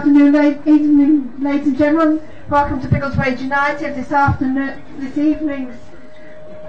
afternoon, evening, ladies and gentlemen. Welcome to Biggleswade United. This evening's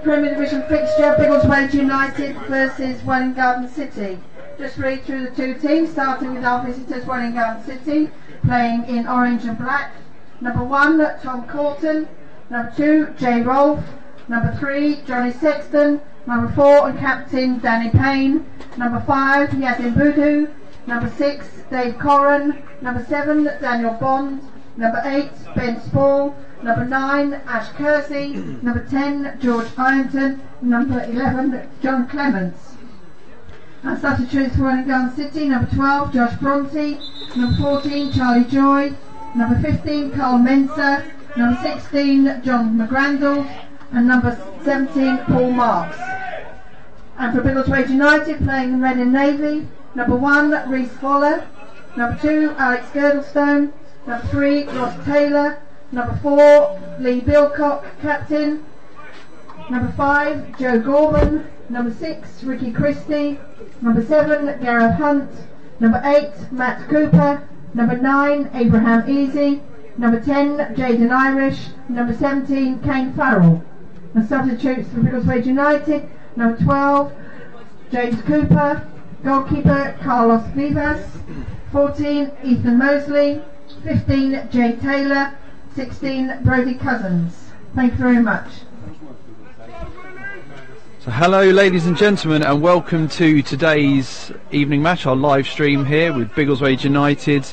Premier Division fixture: Biggleswade United versus Welwyn Garden City. Just read through the two teams, starting with our visitors, Welwyn Garden City, playing in orange and black. Number 1, Tom Corton. Number 2, Jay Rolfe. Number 3, Johnny Sexton. Number 4, and captain Danny Payne. Number 5, Yazin Boudou. Number 6, Dave Corran. Number 7, Daniel Bond. Number 8, Ben Spall. Number 9, Ash Kersey. Number 10, George Ironton. Number 11, John Clements. And substitutes for Welwyn Garden City: number 12, Josh Bronte. Number 14, Charlie Joy. Number 15, Carl Mensa. Number 16, John McGrandle. And number 17, Paul Marks. And for Biggleswade United, playing in red and navy: number 1, Reese Fowler. Number 2, Alex Girdlestone. Number 3, Ross Taylor. Number 4, Lee Bilcock, captain. Number 5, Joe Gorman. Number 6, Ricky Christie. Number 7, Gareth Hunt. Number 8, Matt Cooper. Number 9, Abraham Easy. Number 10, Jaden Irish. Number 17, Kane Farrell. And substitutes for Biggleswade United: number 12, James Cooper. Goalkeeper, Carlos Vivas. 14, Ethan Mosley. 15, Jay Taylor. 16, Brody Cousins. Thank you very much. So hello ladies and gentlemen, and welcome to today's evening match, our live stream here with Biggleswade United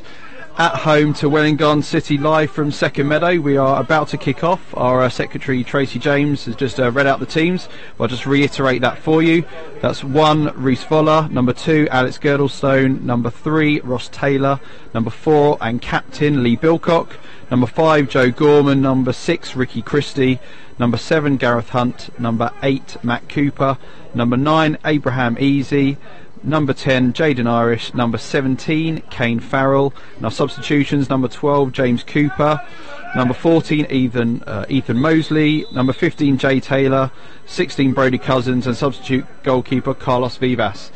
at home to Welwyn Garden City, live from Second Meadow. We are about to kick off. Our Secretary Tracy James has just read out the teams. I'll just reiterate that for you. That's 1, Reese Fowler. Number 2, Alex Girdlestone. Number 3, Ross Taylor. Number 4, and captain Lee Bilcock. Number 5, Joe Gorman. Number 6, Ricky Christie. Number 7, Gareth Hunt. Number 8, Matt Cooper. Number 9, Abraham Easy. Number 10, Jaden Irish. Number 17, Kane Farrell. And our substitutions: number 12, James Cooper. Number 14, Ethan Mosley. Number 15, Jay Taylor. 16, Brody Cousins. And substitute goalkeeper, Carlos Vivas.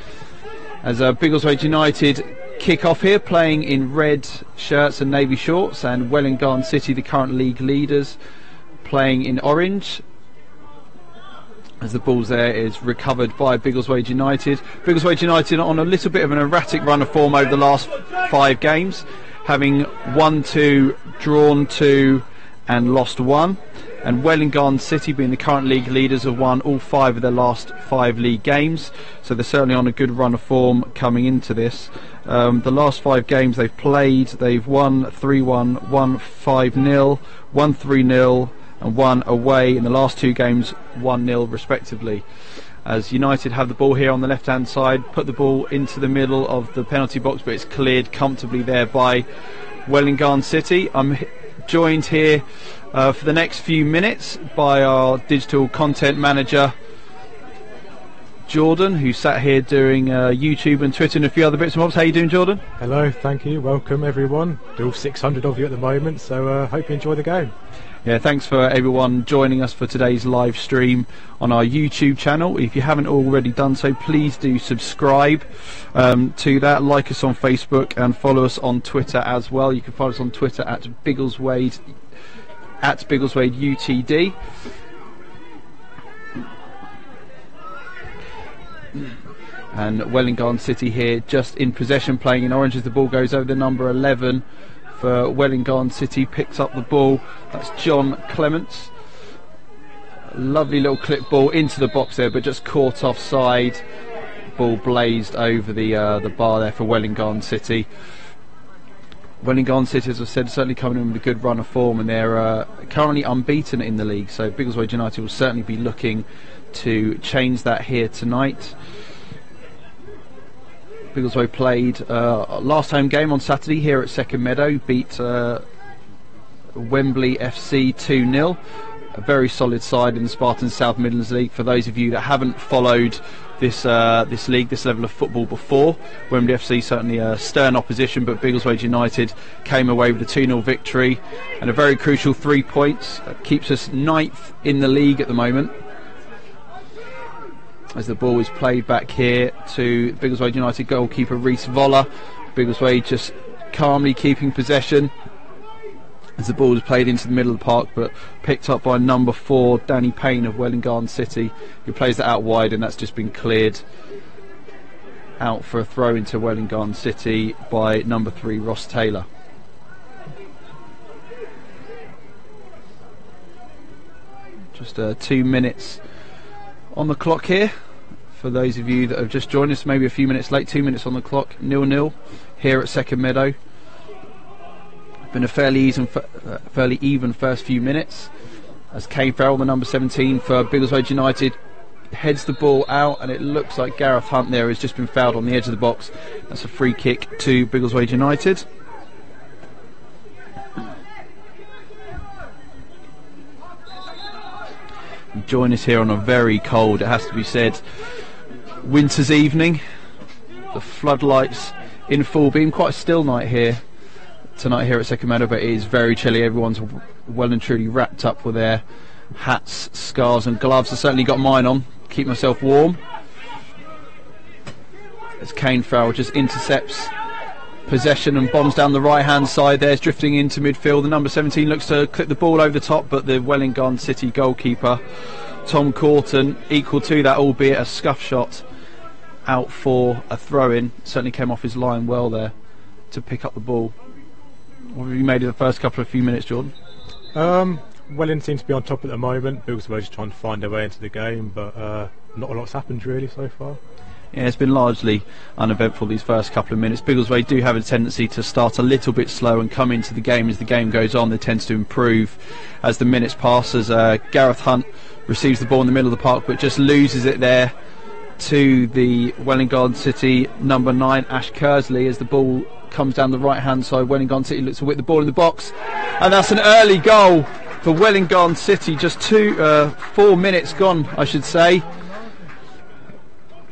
As Biggleswade United kick off here, playing in red shirts and navy shorts, and Welwyn Garden City, the current league leaders, playing in orange. As the ball's there is recovered by Biggleswade United. Biggleswade United on a little bit of an erratic run of form over the last 5 games, having won 2, drawn 2 and lost 1. And Welwyn Garden City, being the current league leaders, have won all 5 of their last 5 league games, so they're certainly on a good run of form coming into this. The last 5 games they've played, they've won 3-1, won 5-0, won 3-0 and 1 away. In the last 2 games, 1-0 respectively. As United have the ball here on the left hand side, put the ball into the middle of the penalty box, but it's cleared comfortably there by Welwyn Garden City. I'm joined here for the next few minutes by our digital content manager Jordan, who sat here doing YouTube and Twitter and a few other bits and bobs. How you doing, Jordan? Hello, thank you, welcome everyone. There are all 600 of you at the moment, so hope you enjoy the game. Yeah, thanks for everyone joining us for today's live stream on our YouTube channel. If you haven't already done so, please do subscribe to that. Like us on Facebook and follow us on Twitter as well. You can follow us on Twitter at Biggleswade UTD. And Welwyn Garden City here just in possession, playing in orange as the ball goes over. The number 11 for Welwyn Garden City picks up the ball. That's John Clements. Lovely little clip ball into the box there, but just caught offside. Ball blazed over the bar there for Welwyn Garden City. Welwyn Garden City, as I said, certainly coming in with a good run of form, and they're currently unbeaten in the league, so Biggleswade United will certainly be looking to change that here tonight. Biggleswade played last home game on Saturday here at Second Meadow, beat Wembley FC 2-0. A very solid side in the Spartan South Midlands League. For those of you that haven't followed this league, this level of football before, Wembley FC certainly a stern opposition, but Biggleswade United came away with a 2-0 victory and a very crucial 3 points. Keeps us 9th in the league at the moment. As the ball is played back here to Biggleswade United goalkeeper Reese Fowler. Biggleswade just calmly keeping possession as the ball is played into the middle of the park, but picked up by number 4 Danny Payne of Welwyn Garden City, who plays that out wide, and that's just been cleared out for a throw into Welwyn Garden City by number 3 Ross Taylor. Just 2 minutes on the clock here for those of you that have just joined us, maybe a few minutes late. 2 minutes on the clock, 0-0 here at Second Meadow. Been a fairly even first few minutes as Kane Farrell, the number 17 for Biggleswade United, heads the ball out, and it looks like Gareth Hunt there has just been fouled on the edge of the box. That's a free kick to Biggleswade United. You join us here on a very cold, it has to be said, winter's evening. The floodlights in full beam. Quite a still night here tonight here at Second Meadow, but it is very chilly. Everyone's well and truly wrapped up with their hats, scarves and gloves. I certainly got mine on, keep myself warm. As Kane Farrell just intercepts possession and bombs down the right hand side. There's drifting into midfield. The number 17 looks to clip the ball over the top, but the Welwyn Garden City goalkeeper Tom Corton, equal to that, albeit a scuff shot, out for a throw-in. Certainly came off his line well there to pick up the ball. What have you made of the first couple of few minutes, Jordan? Welwyn seems to be on top at the moment. Biggleswade just trying to find their way into the game, but not a lot's happened really so far. Yeah, it's been largely uneventful these first couple of minutes. Biggleswade do have a tendency to start a little bit slow and come into the game as the game goes on. They tend to improve as the minutes pass, as Gareth Hunt receives the ball in the middle of the park but just loses it there to the Welwyn Garden City number 9 Ash Kersley as the ball comes down the right hand side. Welwyn Garden City looks to whip the ball in the box, and that's an early goal for Welwyn Garden City. Just 4 minutes gone, I should say.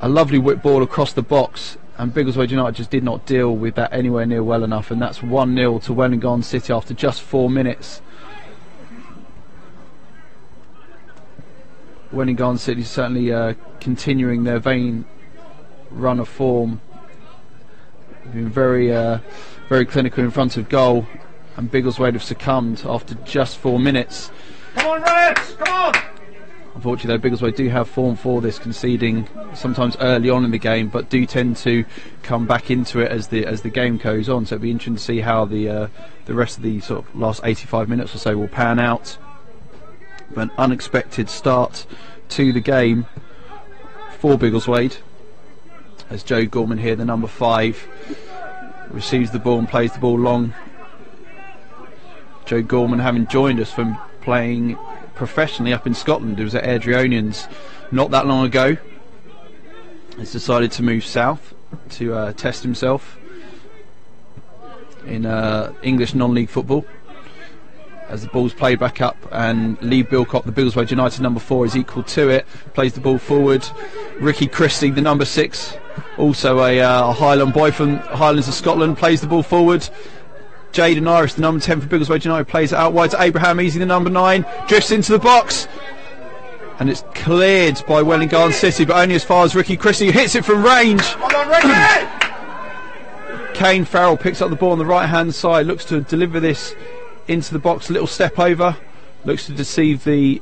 A lovely whip ball across the box, and Biggleswade United just did not deal with that anywhere near well enough, and that's 1-0 to Welwyn Garden City after just 4 minutes. Welwyn Garden City certainly continuing their vain run of form. Been very clinical in front of goal, and Biggleswade have succumbed after just 4 minutes. Come on, Reds! Come on! Unfortunately, though, Biggleswade do have form for this, conceding sometimes early on in the game, but do tend to come back into it as the game goes on. So it'll be interesting to see how the rest of the sort of last 85 minutes or so will pan out. But an unexpected start to the game for Biggleswade, as Joe Gorman here, the number 5, receives the ball and plays the ball long. Joe Gorman, having joined us from playing professionally up in Scotland, it was at Airdrieonians not that long ago, has decided to move south to test himself in English non-league football. As the ball's played back up, and Lee Bilcock, the Biggleswade United number 4, is equal to it, plays the ball forward. Ricky Christie, the number 6, also a Highland boy from Highlands of Scotland, plays the ball forward. Jaden Irish, the number 10 for Biggleswade United, plays it out wide to Abraham Easy, the number 9, drifts into the box, and it's cleared by Welwyn Garden City, but only as far as Ricky Christie, who hits it from range. Come on, Ricky! Kane Farrell picks up the ball on the right hand side, looks to deliver this into the box, a little step over, looks to deceive the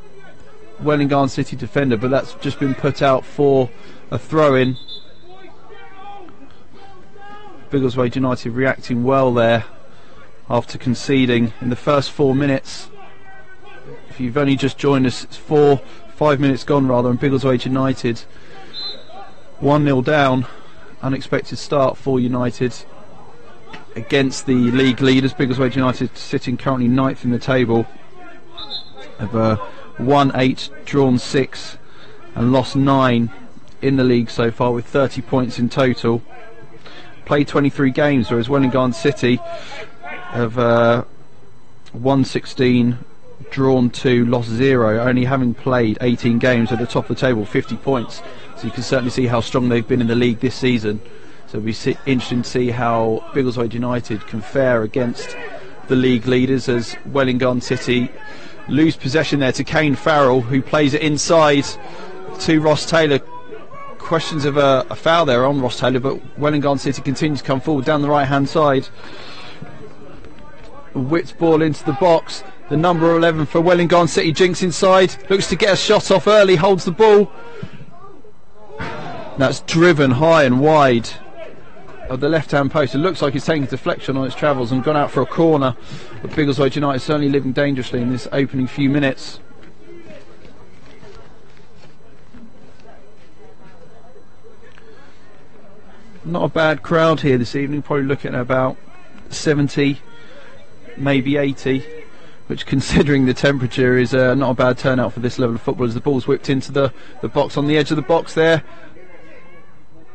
Welwyn Garden City defender, but that's just been put out for a throw-in. Biggleswade United reacting well there after conceding in the first 4 minutes. If you've only just joined us, it's 5 minutes gone rather, and Biggleswade United 1-0 down. Unexpected start for United against the league leaders. Biggleswade United sitting currently 9th in the table, have won 8, drawn 6 and lost 9 in the league so far, with 30 points in total. Played 23 games, whereas Welwyn Garden City have won 16, drawn 2, lost 0, only having played 18 games at the top of the table, 50 points. So you can certainly see how strong they've been in the league this season. So it'll be interesting to see how Biggleswade United can fare against the league leaders, as Welwyn Garden City lose possession there to Kane Farrell, who plays it inside to Ross Taylor. Questions of a foul there on Ross Taylor, but Welwyn Garden City continues to come forward down the right hand side. whipped ball into the box. The number 11 for Welwyn Garden City, Jinx inside, looks to get a shot off early, holds the ball. That's driven high and wide of the left-hand post. It looks like he's taking a deflection on its travels and gone out for a corner. But Biggleswade United certainly living dangerously in this opening few minutes. Not a bad crowd here this evening, probably looking at about 70, maybe 80, which considering the temperature is not a bad turnout for this level of football, as the ball's whipped into the box on the edge of the box there,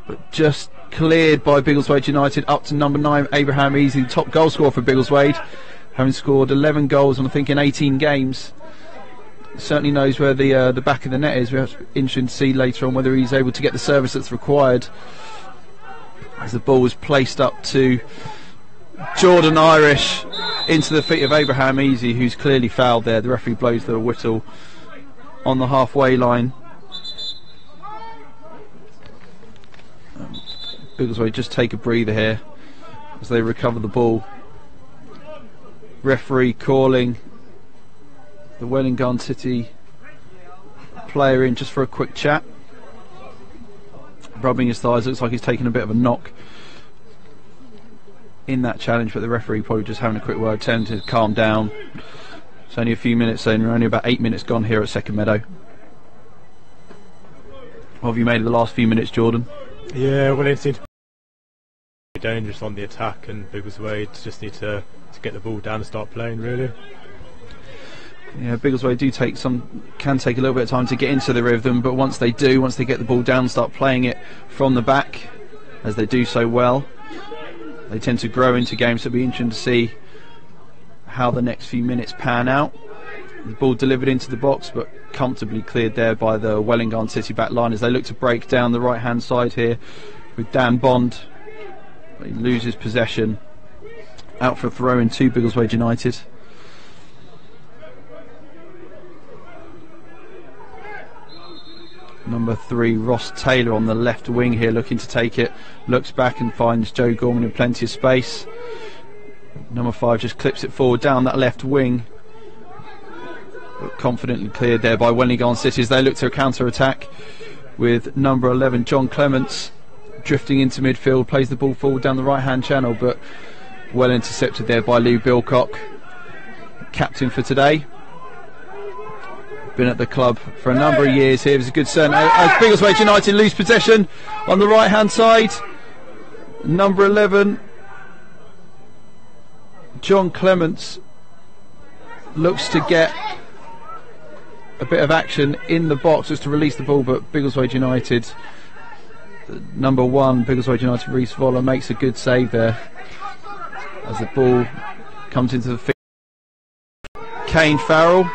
but just cleared by Biggleswade United up to number 9 Abraham Easy, the top goal scorer for Biggleswade, having scored 11 goals and I think in 18 games. Certainly knows where the back of the net is. We're interested to see later on whether he's able to get the service that's required, as the ball was placed up to Jordan Irish into the feet of Abraham Easy, who's clearly fouled there. The referee blows the whistle on the halfway line. Biggleswade just take a breather here as they recover the ball. Referee calling the Welwyn Garden City player in just for a quick chat, rubbing his thighs. Looks like he's taken a bit of a knock in that challenge, but the referee probably just having a quick word, telling him to calm down. It's only a few minutes in, we're only about 8 minutes gone here at Second Meadow. What have you made of the last few minutes, Jordan? Yeah, well, it seems to be dangerous on the attack, and Biggleswade just need to get the ball down and start playing, really. Yeah, Biggleswade can take a little bit of time to get into the rhythm, but once they get the ball down, start playing it from the back, as they do so well, they tend to grow into games. So it'll be interesting to see how the next few minutes pan out. The ball delivered into the box, but comfortably cleared there by the Welwyn Garden City back line as they look to break down the right hand side here with Dan Bond. He loses possession, out for a throw in to Biggleswade United. Number 3 Ross Taylor on the left wing here, looking to take it, looks back and finds Joe Gorman in plenty of space. Number 5 just clips it forward down that left wing, but confidently cleared there by Welwyn Garden City as they look to a counter attack with number 11 John Clements drifting into midfield, plays the ball forward down the right hand channel, but well intercepted there by Lou Bilcock, captain for today. Been at the club for a number of years here. It was a good turn as Biggleswade United lose possession on the right hand side. Number 11 John Clements looks to get a bit of action in the box just to release the ball, but Biggleswade United, number 1 Biggleswade United Reece Voller, makes a good save there as the ball comes into the field. Kane Farrell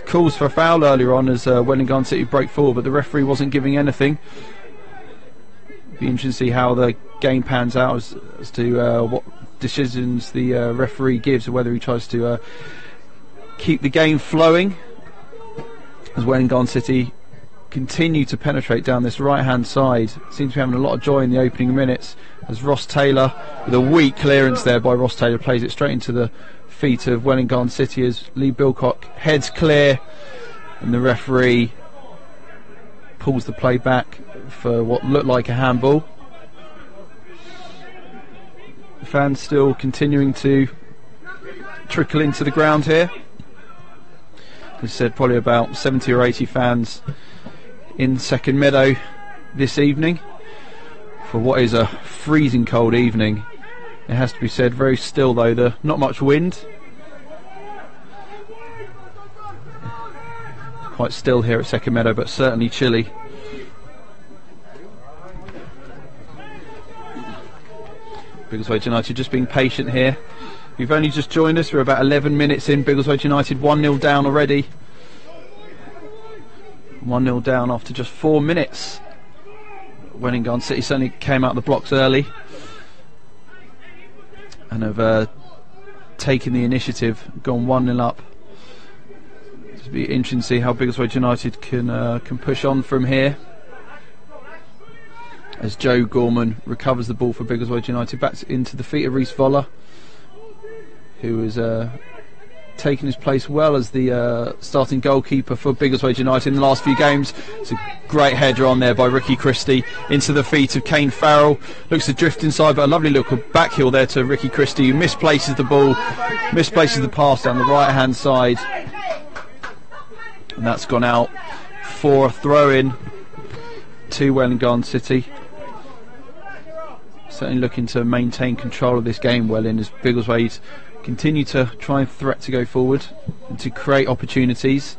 calls for a foul earlier on as Welwyn Garden City break forward, but the referee wasn't giving anything. Be interesting to see how the game pans out as to what decisions the referee gives, or whether he tries to keep the game flowing as Welwyn Garden City continue to penetrate down this right hand side. Seems to be having a lot of joy in the opening minutes as Ross Taylor, with a weak clearance there by Ross Taylor, plays it straight into the feet of Welwyn Garden City as Lee Bilcock heads clear, and the referee pulls the play back for what looked like a handball. The fans still continuing to trickle into the ground here. As I said, probably about 70 or 80 fans in Second Meadow this evening for what is a freezing cold evening. It has to be said, very still though, not much wind. Quite still here at Second Meadow, but certainly chilly. Biggleswade United just being patient here. If you've only just joined us, we're about 11 minutes in. Biggleswade United 1-0 down already. 1-0 down after just 4 minutes. Welwyn Garden City certainly came out of the blocks early and have taken the initiative, gone 1-0 up. It'll be interesting to see how Biggleswade United can push on from here, as Joe Gorman recovers the ball for Biggleswade United, back into the feet of Reece Voller. who is taken his place well as the starting goalkeeper for Biggleswade United in the last few games. It's a great header on there by Ricky Christie into the feet of Kane Farrell. Looks to drift inside, but a lovely little back heel there to Ricky Christie, who misplaces the ball, misplaces the pass down the right hand side, and that's gone out for a throw-in to Welwyn Garden City. Certainly looking to maintain control of this game well in, as Biggleswade continue to try and threat to go forward and to create opportunities.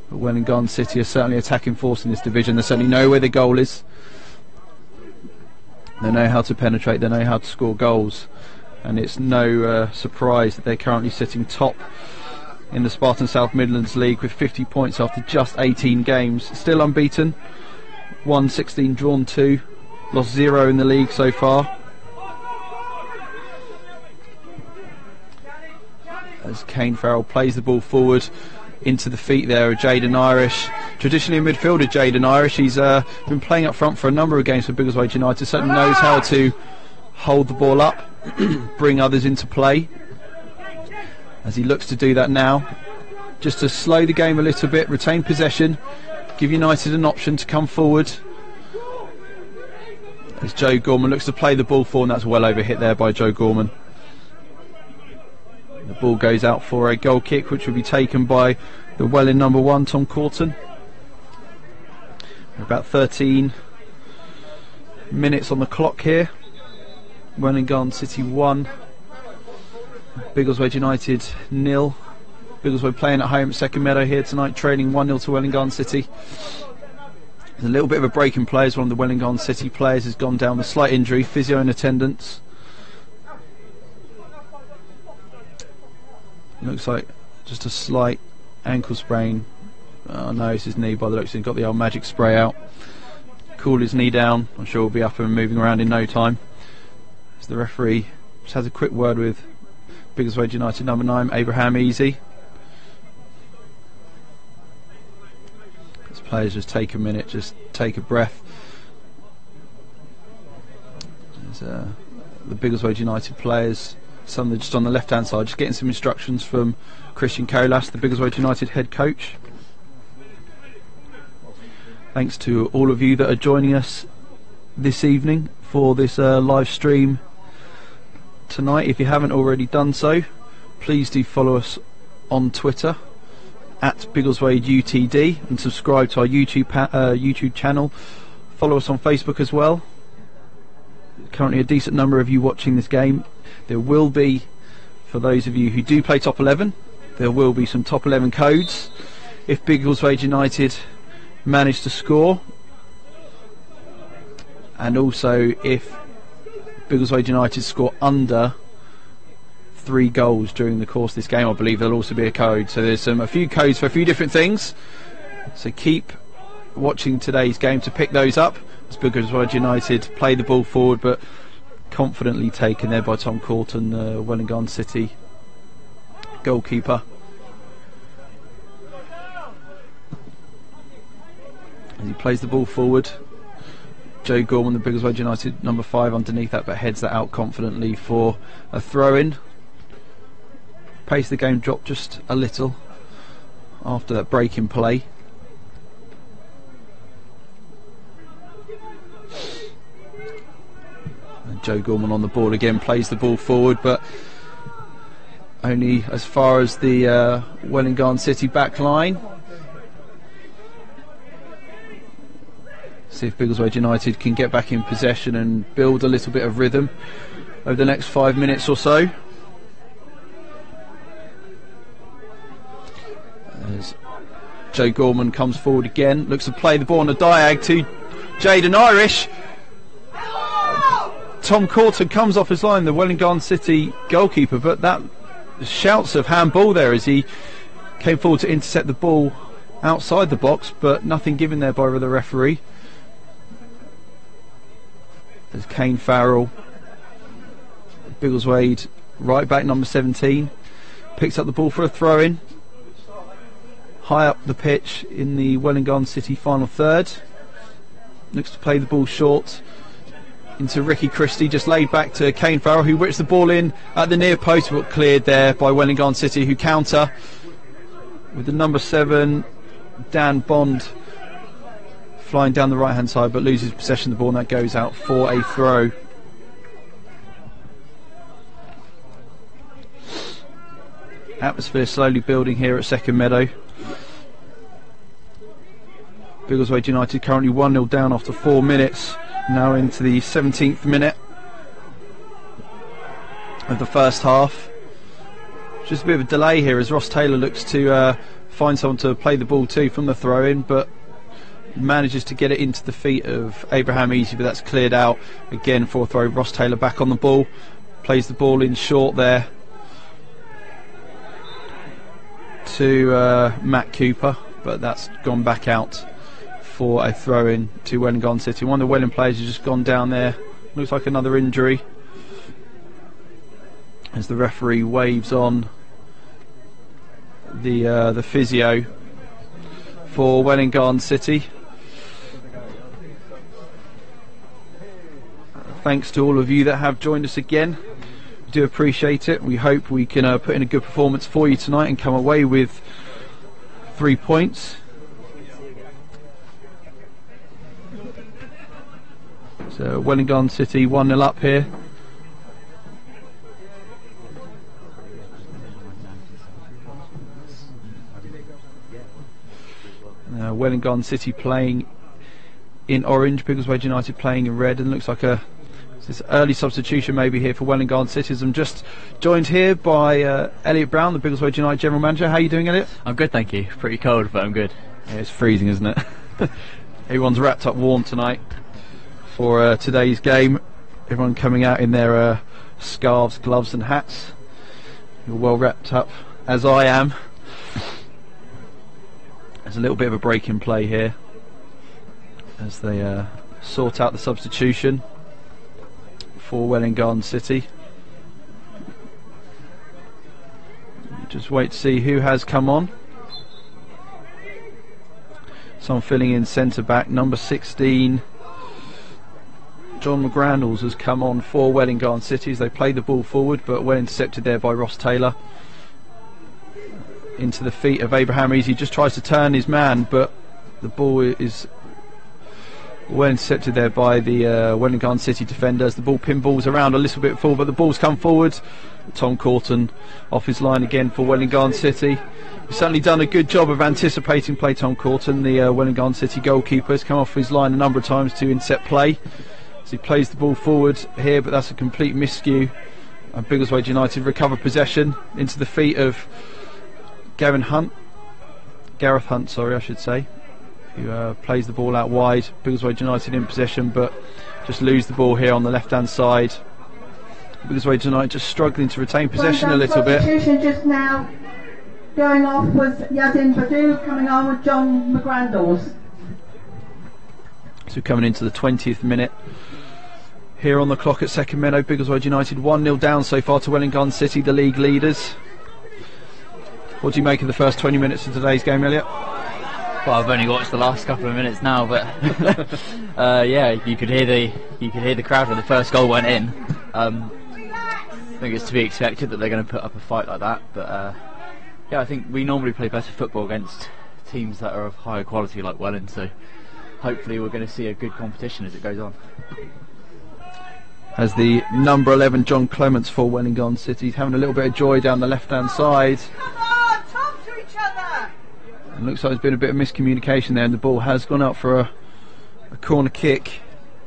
But Welwyn Garden City are certainly attacking force in this division. They certainly know where the goal is. They know how to penetrate, they know how to score goals, and it's no surprise that they're currently sitting top in the Spartan South Midlands League with 50 points after just 18 games. Still unbeaten, won 16, drawn 2, lost 0 in the league so far. As Kane Farrell plays the ball forward into the feet there of Jaden Irish. Traditionally a midfielder, Jaden Irish. He's been playing up front for a number of games for Biggleswade United. Certainly knows how to hold the ball up, bring others into play, as he looks to do that now. Just to slow the game a little bit, retain possession, give United an option to come forward. As Joe Gorman looks to play the ball forward, and that's well over hit there by Joe Gorman. The ball goes out for a goal kick, which will be taken by the Welwyn number 1, Tom Corton. About 13 minutes on the clock here. Welwyn Garden City 1, Biggleswade United 0. Biggleswade playing at home at Second Meadow here tonight, trailing 1-0 to Welwyn Garden City. There's a little bit of a break in play as one of the Welwyn Garden City players has gone down with slight injury, physio in attendance. Looks like just a slight ankle sprain. Oh no, it's his knee by the looks of it. Got the old magic spray out, cooled his knee down. I'm sure he'll be up and moving around in no time. As the referee just has a quick word with Biggleswade United number 9, Abraham Easy. As players just take a minute, just take a breath. As the Biggleswade United players, some of them just on the left hand side, just getting some instructions from Christian Colas, the Biggleswade United head coach. Thanks to all of you that are joining us this evening for this live stream tonight. If you haven't already done so, please do follow us on Twitter at Biggleswade UTD and subscribe to our YouTube channel. Follow us on Facebook as well. Currently a decent number of you watching this game. There will be, for those of you who do play top 11, there will be some top 11 codes if Biggleswade United manage to score, and also if Biggleswade United score under 3 goals during the course of this game. I believe there'll also be a code, so there's a few codes for a few different things, so keep watching today's game to pick those up as Biggleswade United play the ball forward, but confidently taken there by Tom Corton, Welwyn Garden City goalkeeper. As he plays the ball forward, Joe Gorman, the Biggleswade United number 5, underneath that, but heads that out confidently for a throw-in. Pace the game dropped just a little after that break in play. And Joe Gorman on the ball again, plays the ball forward, but only as far as the Welwyn Garden City back line. See if Biggleswade United can get back in possession and build a little bit of rhythm over the next 5 minutes or so. As Joe Gorman comes forward again, looks to play the ball on a diag to Jaden Irish. Tom Corton comes off his line, the Welwyn Garden City goalkeeper, but that shouts of handball there as he came forward to intercept the ball outside the box, but nothing given there by the referee. There's Kane Farrell, Biggleswade right back number 17, picks up the ball for a throw-in high up the pitch in the Welwyn Garden City final third. Looks to play the ball short into Ricky Christie, just laid back to Kane Farrell, who whips the ball in at the near post, but cleared there by Welwyn Garden City, who counter with the number 7 Dan Bond flying down the right hand side, but loses possession of the ball, and that goes out for a throw. Atmosphere slowly building here at Second Meadow. Biggleswade United currently 1-0 down after 4 minutes, now into the 17th minute of the first half. Just a bit of a delay here as Ross Taylor looks to find someone to play the ball to from the throw-in, but manages to get it into the feet of Abraham Easy, but that's cleared out again for a throw. Ross Taylor back on the ball, plays the ball in short there to Matt Cooper, but that's gone back out for a throw-in to Welwyn Garden City. One of the Welwyn players has just gone down there. Looks like another injury as the referee waves on the physio for Welwyn Garden City. Thanks to all of you that have joined us again. We do appreciate it. We hope we can put in a good performance for you tonight and come away with 3 points. So Welwyn Garden City 1-0 up here. Welwyn Garden City playing in orange, Biggleswade United playing in red, and looks like this early substitution maybe here for Welwyn Garden City. I'm just joined here by Elliot Brown, the Biggleswade United General Manager. How are you doing, Elliot? I'm good, thank you. Pretty cold, but I'm good. Yeah, it's freezing, isn't it? Everyone's wrapped up warm tonight for today's game. Everyone coming out in their scarves, gloves and hats. You're well wrapped up, as I am. There's a little bit of a break in play here as they sort out the substitution for Welwyn Garden City. Just wait to see who has come on. Someone filling in centre back, number 16 John McGrandles has come on for Welwyn Garden City as they play the ball forward, but well intercepted there by Ross Taylor. Into the feet of Abraham Easy, just tries to turn his man, but the ball is well intercepted there by the Welwyn Garden City defenders. The ball pinballs around a little bit forward, but the ball's come forward. Tom Corton off his line again for Welwyn Garden City. He's certainly done a good job of anticipating play. Tom Corton, the Welwyn Garden City goalkeeper, has come off his line a number of times to intercept play. So he plays the ball forward here, but that's a complete miscue. And Biggleswade United recover possession into the feet of Gareth Hunt, sorry, I should say, who plays the ball out wide. Biggleswade United in possession, but just lose the ball here on the left-hand side. Biggleswade United just struggling to retain possession a little bit. Substitution just now going off was Yazin Badu, coming on with John McGrandles. So coming into the 20th minute here on the clock at Second Meadow. Biggleswade United 1-0 down so far to Welwyn Garden City, the league leaders. What do you make of the first 20 minutes of today's game, Elliot? Well, I've only watched the last couple of minutes now, but yeah, you could hear the crowd when the first goal went in. I think it's to be expected that they're going to put up a fight like that, but yeah, I think we normally play better football against teams that are of higher quality like Welwyn, so hopefully we're going to see a good competition as it goes on. As the number 11 John Clements for Welwyn Garden City, he's having a little bit of joy down the left-hand side. And looks like there's been a bit of miscommunication there, and the ball has gone out for a corner kick.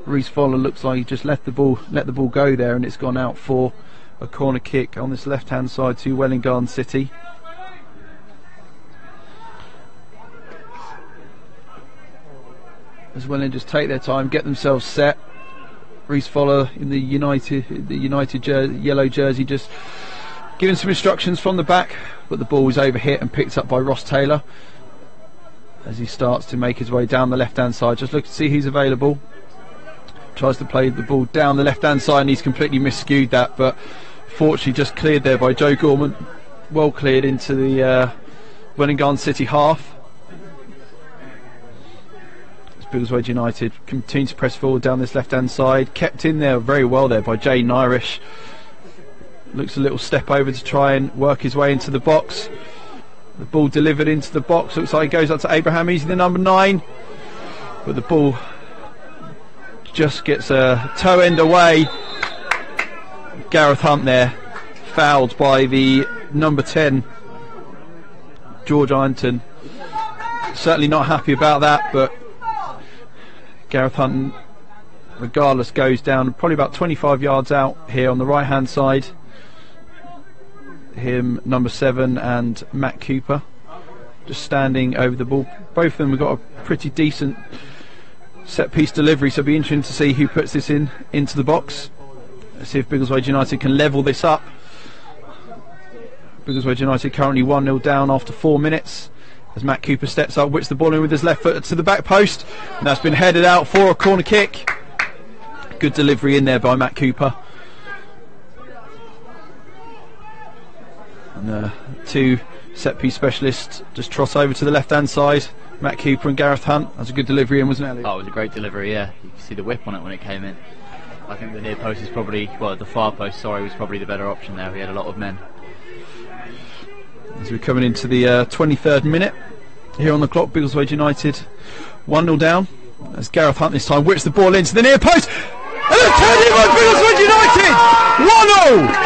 Reece Fowler looks like he just let the ball go there, and it's gone out for a corner kick on this left-hand side to Welwyn Garden City. As Welwyn just take their time, get themselves set. Reece Fowler in the United yellow jersey just giving some instructions from the back, but the ball was overhit and picked up by Ross Taylor as he starts to make his way down the left hand side. Just look to see who's available. Tries to play the ball down the left hand side, and he's completely miscued that, but fortunately just cleared there by Joe Gorman. Well cleared into the Welwyn Garden City half. Biggleswade United continue to press forward down this left hand side, kept in there very well there by Jay Irish. Looks a little step over to try and work his way into the box. The ball delivered into the box, looks like it goes up to Abraham, easy the number 9, but the ball just gets a toe end away. Gareth Hunt there, fouled by the number 10, George Ironton. Certainly not happy about that, but Gareth Hunt, regardless, goes down probably about 25 yards out here on the right hand side. Him, number 7, and Matt Cooper just standing over the ball. Both of them have got a pretty decent set piece delivery, so it'll be interesting to see who puts this into the box. Let's see if Biggleswade United can level this up. Biggleswade United currently 1-0 down after 4 minutes as Matt Cooper steps up, whips the ball in with his left foot to the back post, and that's been headed out for a corner kick. Good delivery in there by Matt Cooper. And two set piece specialists just trot over to the left hand side. Matt Cooper and Gareth Hunt. That's a good delivery in, wasn't it, Elliot? Oh, it was a great delivery, yeah. You can see the whip on it when it came in. I think the near post is probably, well, the far post, sorry, was probably the better option there. We had a lot of men. As we're coming into the 23rd minute here on the clock, Biggleswade United 1-0 down. As Gareth Hunt this time whips the ball into the near post. And it's turned in by Biggleswade United! 1-0!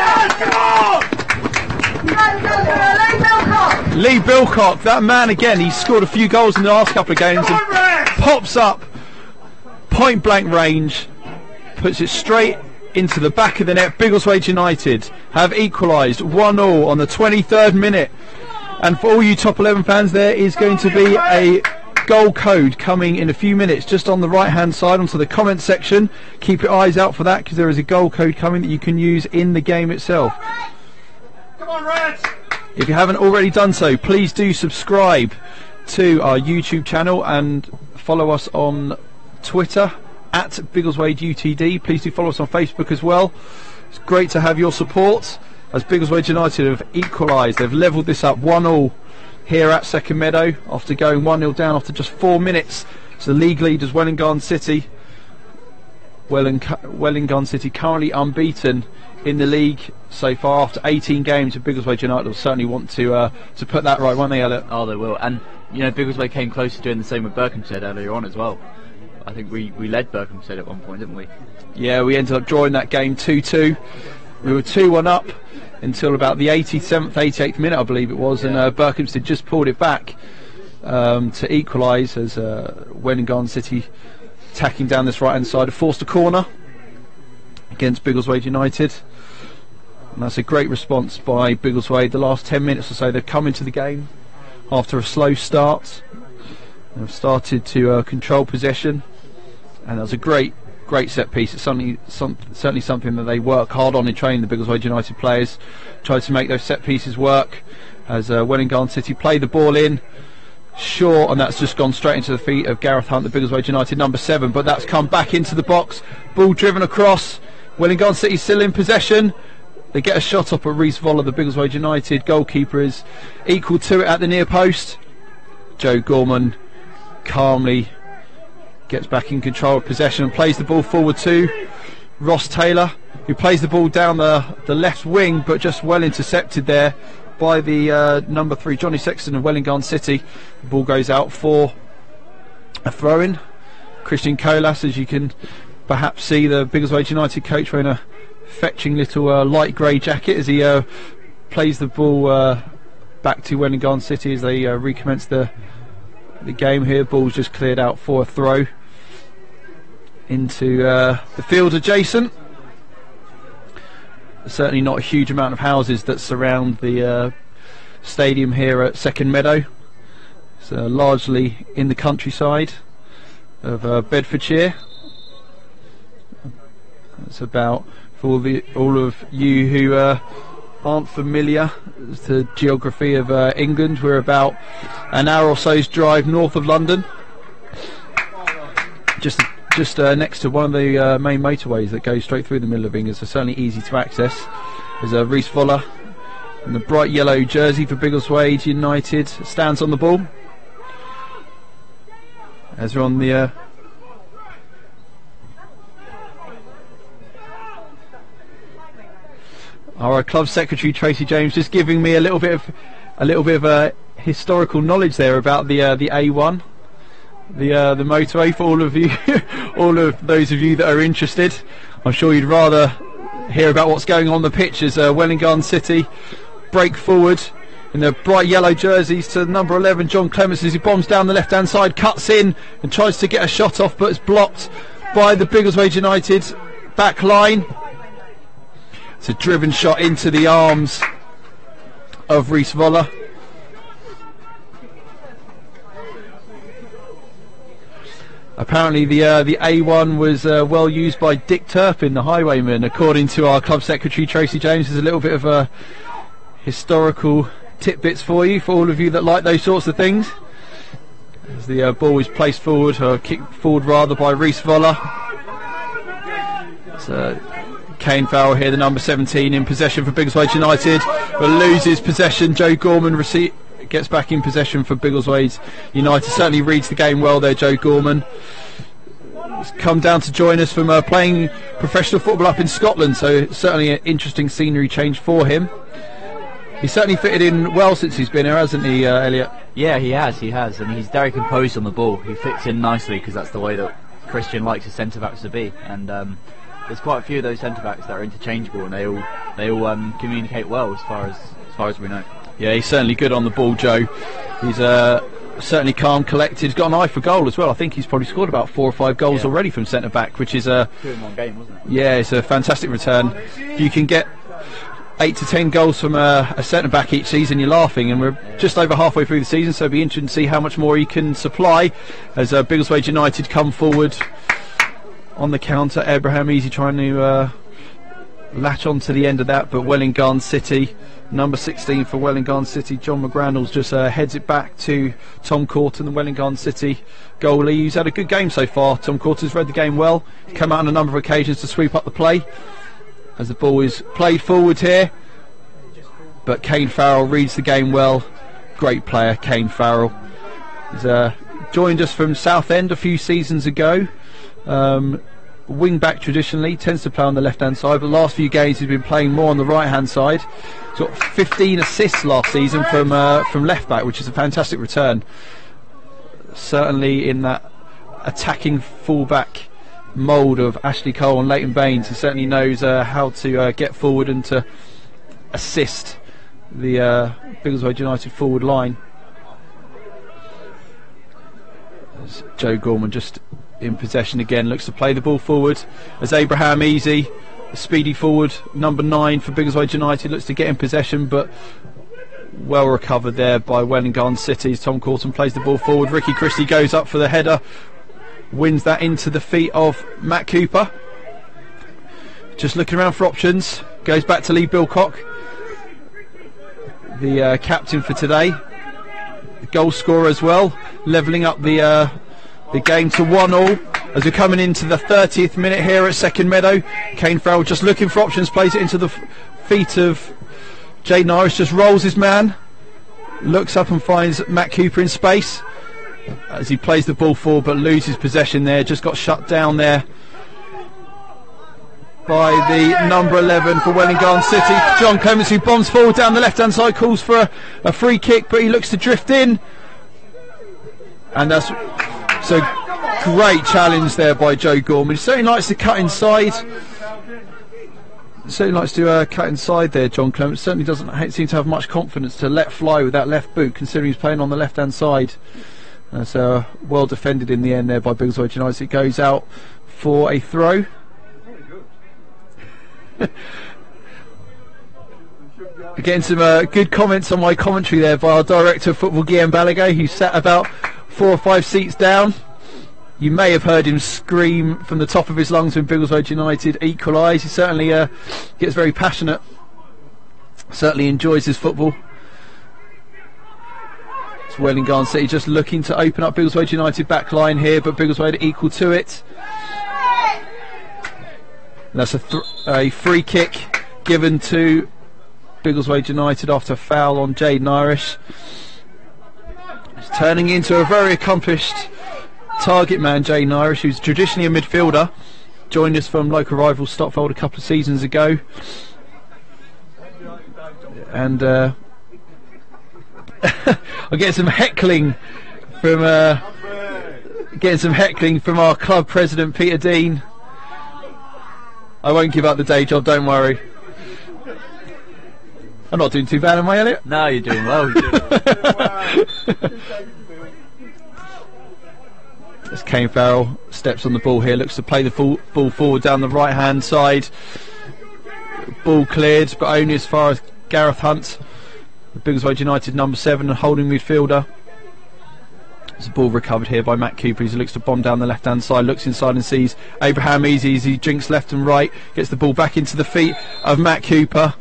Lee Bilcock, that man again, he's scored a few goals in the last couple of games and pops up point blank range, puts it straight into the back of the net. Biggleswade United have equalised 1-0 on the 23rd minute, and for all you top 11 fans, there is going to be a goal code coming in a few minutes just on the right hand side onto the comment section. Keep your eyes out for that, because there is a goal code coming that you can use in the game itself. Come on, Reds! If you haven't already done so, please do subscribe to our YouTube channel and follow us on Twitter at Biggleswade UTD. Please do follow us on Facebook as well. It's great to have your support as Biggleswade United have equalised. They've levelled this up 1-1 here at Second Meadow after going 1-0 down after just 4 minutes. So the league leaders, Welwyn Garden City. Welwyn Garden City currently unbeaten in the league so far after 18 games, and Biggleswade United will certainly want to put that right, won't they, Elliot? Oh, they will. And you know, Biggleswade came close to doing the same with Berkhamsted earlier on as well. I think we led Berkhamsted at one point, didn't we? Yeah, we ended up drawing that game 2-2. We were 2-1 up until about the 87th, 88th minute, I believe it was, and Berkhamsted just pulled it back to equalise as Welwyn Garden City attacking down this right hand side, forced a corner against Biggleswade United, and that's a great response by Biggleswade. The last 10 minutes or so they've come into the game after a slow start. They've started to control possession, and that was a great set piece. It's certainly something that they work hard on in training. The Biggleswade United players try to make those set pieces work as Welwyn Garden City play the ball in short, and that's just gone straight into the feet of Gareth Hunt, the Biggleswade United number 7, but that's come back into the box. Ball driven across. Welwyn Garden City still in possession. They get a shot up at Reese Voller. The Biggleswade United goalkeeper is equal to it at the near post. Joe Gorman calmly gets back in control of possession and plays the ball forward to Ross Taylor, who plays the ball down the left wing, but just well intercepted there by the number 3 Johnny Sexton of Welwyn Garden City. The ball goes out for a throw-in. Christian Colas, as you can perhaps see, the Biggleswade United coach, wearing a fetching little light grey jacket as he plays the ball back to Welwyn Garden City as they recommence the game here. Ball's just cleared out for a throw into the field adjacent. Certainly not a huge amount of houses that surround the stadium here at Second Meadow. It's largely in the countryside of Bedfordshire. It's about, for all of you who aren't familiar with the geography of England, we're about an hour or so's drive north of London, just next to one of the main motorways that goes straight through the middle of England, so certainly easy to access. There's Reese Voller in the bright yellow jersey for Biggleswade United, stands on the ball as we're on the Our club secretary Tracy James just giving me a little bit of historical knowledge there about the A1, the motorway for all of you, all of those of you that are interested. I'm sure you'd rather hear about what's going on the pitch as Welwyn Garden City break forward in the bright yellow jerseys to number 11 John Clements as he bombs down the left hand side, cuts in and tries to get a shot off, but it's blocked by the Biggleswade United back line. It's a driven shot into the arms of Rhys Voller. Apparently the A1 was well used by Dick Turpin, the highwayman, according to our club secretary Tracy James. There's a little bit of historical tidbits for you, for all of you that like those sorts of things. As the ball is placed forward, or kicked forward rather, by Rhys Voller. So Kane Farrell here, the number 17, in possession for Biggleswade United, but loses possession. Joe Gorman gets back in possession for Biggleswade United. Certainly reads the game well there, Joe Gorman. He's come down to join us from playing professional football up in Scotland, so certainly an interesting scenery change for him. He's certainly fitted in well since he's been here, hasn't he, Elliot? Yeah, he has, and he's very composed on the ball. He fits in nicely because that's the way that Christian likes his centre-backs to be, and there's quite a few of those centre-backs that are interchangeable, and they all communicate well as far as we know. Yeah, he's certainly good on the ball, Joe. He's certainly calm, collected. He's got an eye for goal as well. I think he's probably scored about 4 or 5 goals already from centre-back, which is 2 in 1 game, wasn't it? Yeah, it's a fantastic return. You can get 8 to 10 goals from a centre-back each season, you're laughing, and we're just over halfway through the season, so it'll be interesting to see how much more he can supply as Biggleswade United come forward on the counter. Abraham Easy trying to latch on to the end of that, but Welwyn Garden City, number 16 for Welwyn Garden City, John McGrandles, just heads it back to Tom Corton, the Welwyn Garden City goalie. He's had a good game so far. Tom Corton's read the game well, come out on a number of occasions to sweep up the play as the ball is played forward here, but Kane Farrell reads the game well. Great player, Kane Farrell. He's joined us from Southend a few seasons ago. Wing back traditionally, tends to play on the left hand side, but the last few games he's been playing more on the right hand side. He's got 15 assists last season from left back, which is a fantastic return. Certainly in that attacking full-back mould of Ashley Cole and Leighton Baines, he certainly knows how to get forward and to assist the Biggleswade United forward line. As Joe Gorman just in possession again, looks to play the ball forward as Abraham Easy, speedy forward, number 9 for Biggleswade United, looks to get in possession, but well recovered there by Welwyn Garden City as Tom Corton plays the ball forward. Ricky Christie goes up for the header, wins that into the feet of Matt Cooper. Just looking around for options, goes back to Lee Bilcock, the captain for today, the goal scorer as well, levelling up the game to 1-1 as we're coming into the 30th minute here at Second Meadow. Kane Farrell just looking for options, plays it into the feet of Jaden Irish, just rolls his man, looks up and finds Matt Cooper in space as he plays the ball forward, but loses possession there. Just got shut down there by the number 11 for Welwyn Garden City, John Clements, who bombs forward down the left hand side, calls for a free kick, but he looks to drift in, and that's so great challenge there by Joe Gorman. He certainly likes to cut inside. Certainly likes to cut inside there, John Clements. Certainly doesn't seem to have much confidence to let fly with that left boot, considering he's playing on the left hand side. That's well defended in the end there by Biggleswade United. It goes out for a throw. Getting some good comments on my commentary there by our director of football, Guillaume Balaguer, who sat about 4 or 5 seats down. You may have heard him scream from the top of his lungs when Biggleswade United equalise. He certainly gets very passionate, certainly enjoys his football. It's Welwyn Garden City just looking to open up Biggleswade United back line here, but Biggleswade equal to it. And that's a free kick given to Biggleswade United after a foul on Jaden Irish. It's turning into a very accomplished target man, Jaden Irish, who's traditionally a midfielder, joined us from local rival Stotfold a couple of seasons ago. And I get some heckling from our club president Peter Dean. I won't give up the day job, don't worry. I'm not doing too bad, am I, Elliot? No, you're doing well. You're doing As Kane Farrell steps on the ball here, looks to play the ball forward down the right hand side. Ball cleared, but only as far as Gareth Hunt, the Biggleswade United number 7 and holding midfielder. There's a ball recovered here by Matt Cooper as he looks to bomb down the left hand side, looks inside and sees Abraham Easy as he drinks left and right, gets the ball back into the feet of Matt Cooper,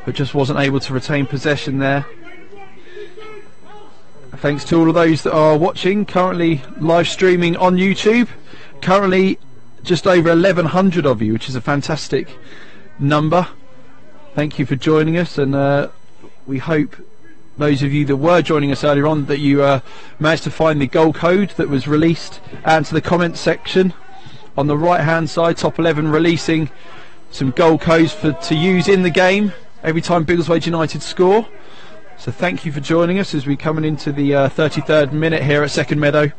but just wasn't able to retain possession there. Thanks to all of those that are watching, currently live streaming on YouTube. Currently just over 1,100 of you, which is a fantastic number. Thank you for joining us, and we hope those of you that were joining us earlier on that you managed to find the goal code that was released. And to the comments section on the right hand side, top 11 releasing some goal codes to use in the game every time Biggleswade United score. So thank you for joining us as we're coming into the 33rd minute here at Second Meadow.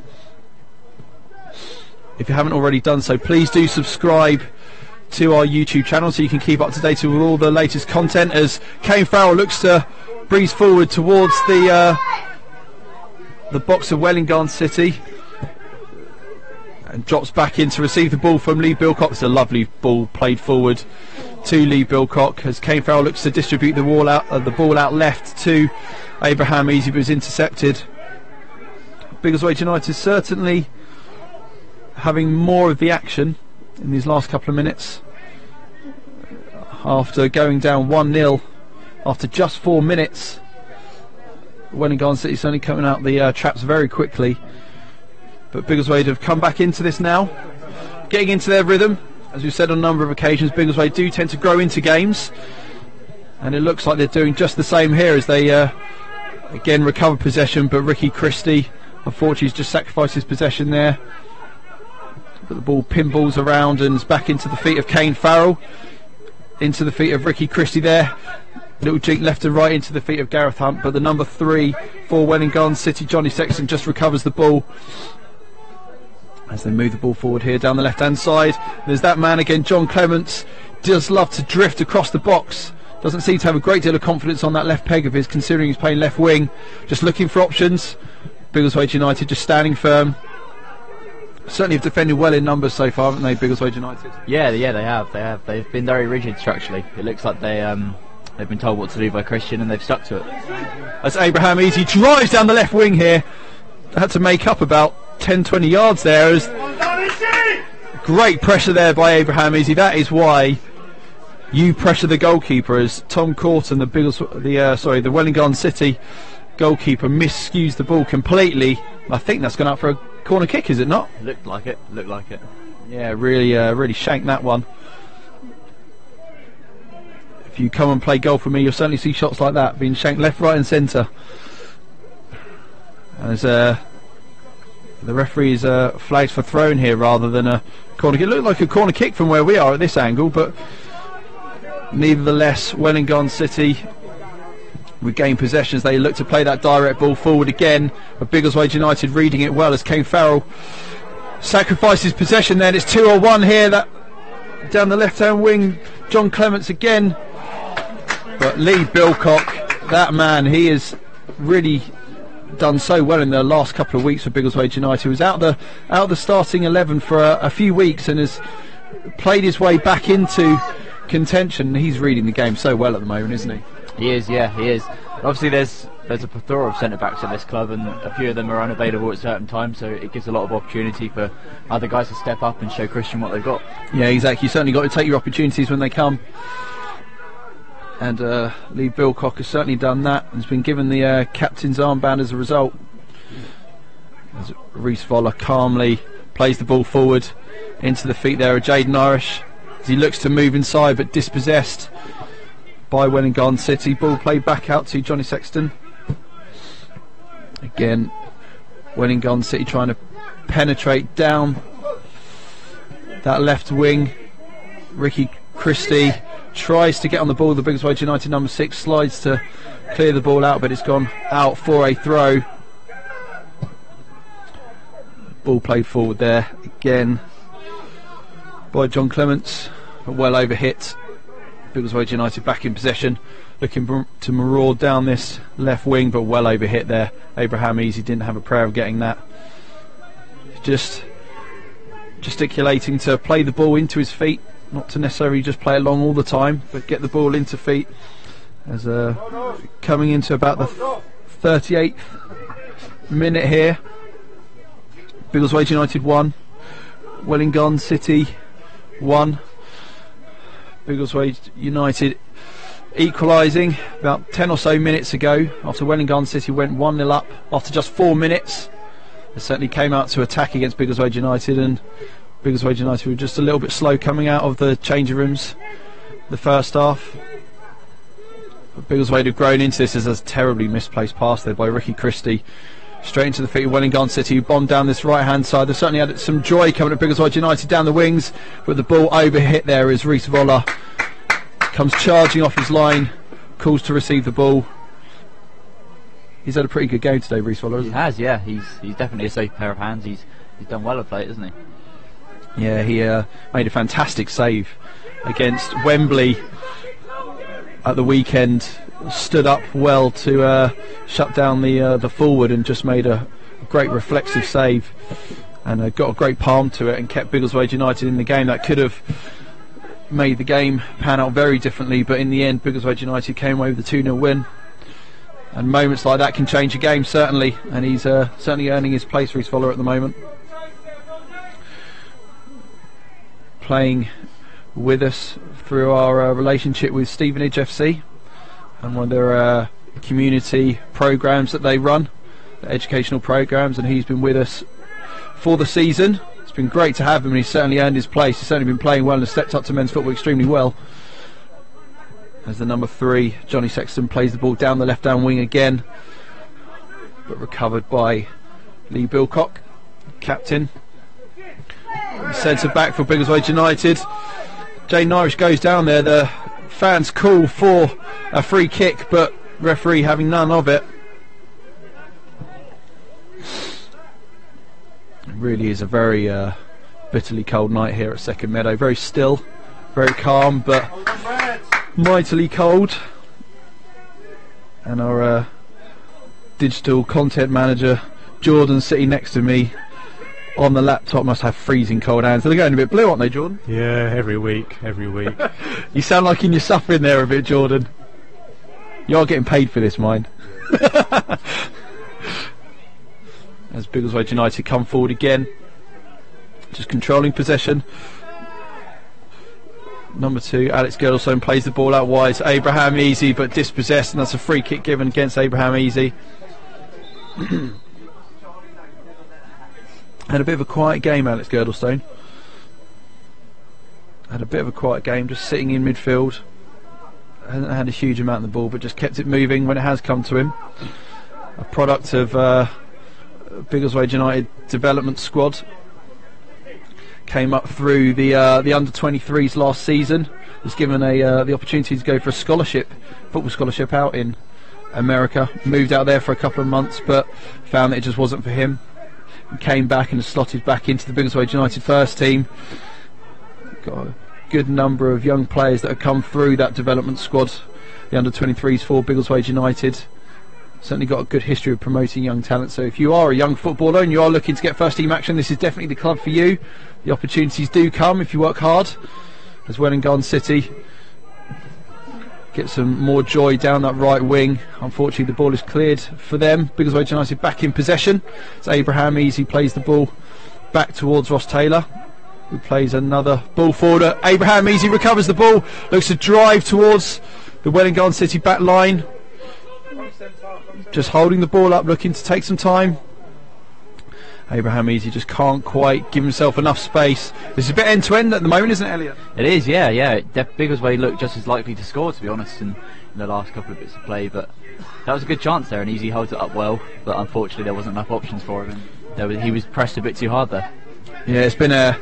If you haven't already done so, please do subscribe to our YouTube channel so you can keep up to date with all the latest content, as Kane Farrell looks to breeze forward towards the box of Welwyn Garden City and drops back in to receive the ball from Lee Bilcock. It's a lovely ball played forward to Lee Bilcock as Kane Farrell looks to distribute the ball out left to Abraham Easy, but is intercepted. Biggleswade United certainly having more of the action in these last couple of minutes after going down 1-0 after just 4 minutes. Welwyn Garden City certainly coming out the traps very quickly, but Biggleswade have come back into this now, getting into their rhythm. As we've said on a number of occasions, Biggleswade do tend to grow into games, and it looks like they're doing just the same here as they again recover possession, but Ricky Christie unfortunately has just sacrificed his possession there. But the ball pinballs around and is back into the feet of Kane Farrell, into the feet of Ricky Christie there. Little jink left and right into the feet of Gareth Hunt, but the number 3 for Welwyn Garden City, Johnny Sexton, just recovers the ball as they move the ball forward here down the left hand side. There's that man again, John Clements, does love to drift across the box, doesn't seem to have a great deal of confidence on that left peg of his, considering he's playing left wing, just looking for options. Biggleswade United just standing firm. Certainly have defended well in numbers so far, haven't they, Biggleswade United? Yeah, they have. They've been very rigid structurally. It looks like they've been told what to do by Christian and they've stuck to it. As Abraham Easy drives down the left wing here, had to make up about 10-20 yards there. As great pressure there by Abraham Easy. That is why you pressure the goalkeeper, as Tom Corton, the Welwyn Garden City goalkeeper, misskews the ball completely. I think that's gone out for a corner kick, is it not? Looked like it. Yeah, really shanked that one. If you come and play golf with me, you'll certainly see shots like that being shanked left, right and centre. As the referee is flagged for thrown here rather than a corner kick. It looked like a corner kick from where we are at this angle, but nevertheless, Welwyn Garden City regain possession as they look to play that direct ball forward again. But Biggleswade United reading it well as Kane Farrell sacrifices possession. Then it's 2-1 here. That down the left-hand wing, John Clements again. But Lee Bilcock, that man, he has really done so well in the last couple of weeks for Biggleswade United. He was out the starting 11 for a few weeks and has played his way back into contention. He's reading the game so well at the moment, isn't he? He is. Obviously there's a plethora of centre-backs at this club and a few of them are unavailable at certain times, so it gives a lot of opportunity for other guys to step up and show Christian what they've got. Yeah, exactly. You certainly got to take your opportunities when they come, and Lee Bilcock has certainly done that and has been given the captain's armband as a result. As Reece Voller calmly plays the ball forward into the feet there of Jaden Irish as he looks to move inside but dispossessed by Welwyn Garden City. Ball played back out to Johnny Sexton. Again, Welwyn Garden City trying to penetrate down that left wing. Ricky Christie tries to get on the ball. The Biggleswade United number 6 slides to clear the ball out, but it's gone out for a throw. Ball played forward there again by John Clements, but well over hit. Biggleswade United back in possession, looking to maraud down this left wing, but well over hit there. Abraham Easy didn't have a prayer of getting that. Just gesticulating to play the ball into his feet, not to necessarily just play it long all the time, but get the ball into feet. As coming into about the 38th minute here, Biggleswade United 1, Welwyn Garden City 1. Biggleswade United equalising about 10 or so minutes ago after Welwyn Garden City went 1-0 up after just 4 minutes. They certainly came out to attack against Biggleswade United, and Biggleswade United were just a little bit slow coming out of the changing rooms the first half. But Biggleswade have grown into this as a terribly misplaced pass there by Ricky Christie. Straight into the feet of Welwyn Garden City, who bombed down this right hand side. They certainly had some joy coming at Biggleswade United down the wings, but the ball overhit there as Rhys Voller comes charging off his line, calls to receive the ball. He's had a pretty good game today, Rhys Voller, hasn't he? He has, yeah. He's definitely a safe pair of hands. He's done well of late, hasn't he? Yeah, he made a fantastic save against Wembley at the weekend. Stood up well to shut down the forward, and just made a great reflexive save, and got a great palm to it and kept Biggleswade United in the game. That could have made the game pan out very differently, but in the end Biggleswade United came away with a 2-0 win, and moments like that can change a game, certainly, and he's certainly earning his place, Rhys Voller, at the moment. Playing with us through our relationship with Stevenage FC and one of their community programs that they run, the educational programs, and he's been with us for the season. It's been great to have him, and he's certainly earned his place. He's certainly been playing well and stepped up to men's football extremely well. As the number 3, Johnny Sexton, plays the ball down the left-hand wing again, but recovered by Lee Bilcock, captain. Centre back for Biggleswade United. Jane Irish goes down there. The fans call for a free kick, but referee having none of it. It really is a very bitterly cold night here at Second Meadow. Very still, very calm, but mightily cold. And our digital content manager Jordan, sitting next to me on the laptop, must have freezing cold hands. They're going a bit blue, aren't they, Jordan? Yeah, every week. You sound like you're suffering there a bit, Jordan. You're getting paid for this, mind. As Biggleswade United come forward again, just controlling possession. Number 2, Alex Girdlestone, plays the ball out wide to Abraham Easy, but dispossessed, and that's a free kick given against Abraham Easy. Had a bit of a quiet game, Alex Girdlestone. Had a bit of a quiet game, just sitting in midfield. Hasn't had a huge amount of the ball, but just kept it moving when it has come to him. A product of Biggleswade United development squad. Came up through the under-23s last season. Was given the opportunity to go for a football scholarship out in America. Moved out there for a couple of months, but found that it just wasn't for him. Came back and has slotted back into the Biggleswade United first team. Got a good number of young players that have come through that development squad, the under-23s for Biggleswade United. Certainly got a good history of promoting young talent, so if you are a young footballer and you are looking to get first team action, this is definitely the club for you. The opportunities do come if you work hard, as Welwyn Garden City get some more joy down that right wing. Unfortunately the ball is cleared for them. Biggleswade United back in possession. It's Abraham Easy plays the ball back towards Ross Taylor, who plays another ball forward. Abraham Easy recovers the ball, looks to drive towards the Welwyn Garden City back line. Just holding the ball up, looking to take some time. Abraham Easy just can't quite give himself enough space. This is a bit end-to-end at the moment, isn't it, Elliot? It is, yeah. Biggleswade looked just as likely to score, to be honest, in the last couple of bits of play, but that was a good chance there, and Easy holds it up well, but unfortunately there wasn't enough options for him, and he was pressed a bit too hard there. Yeah, it's been a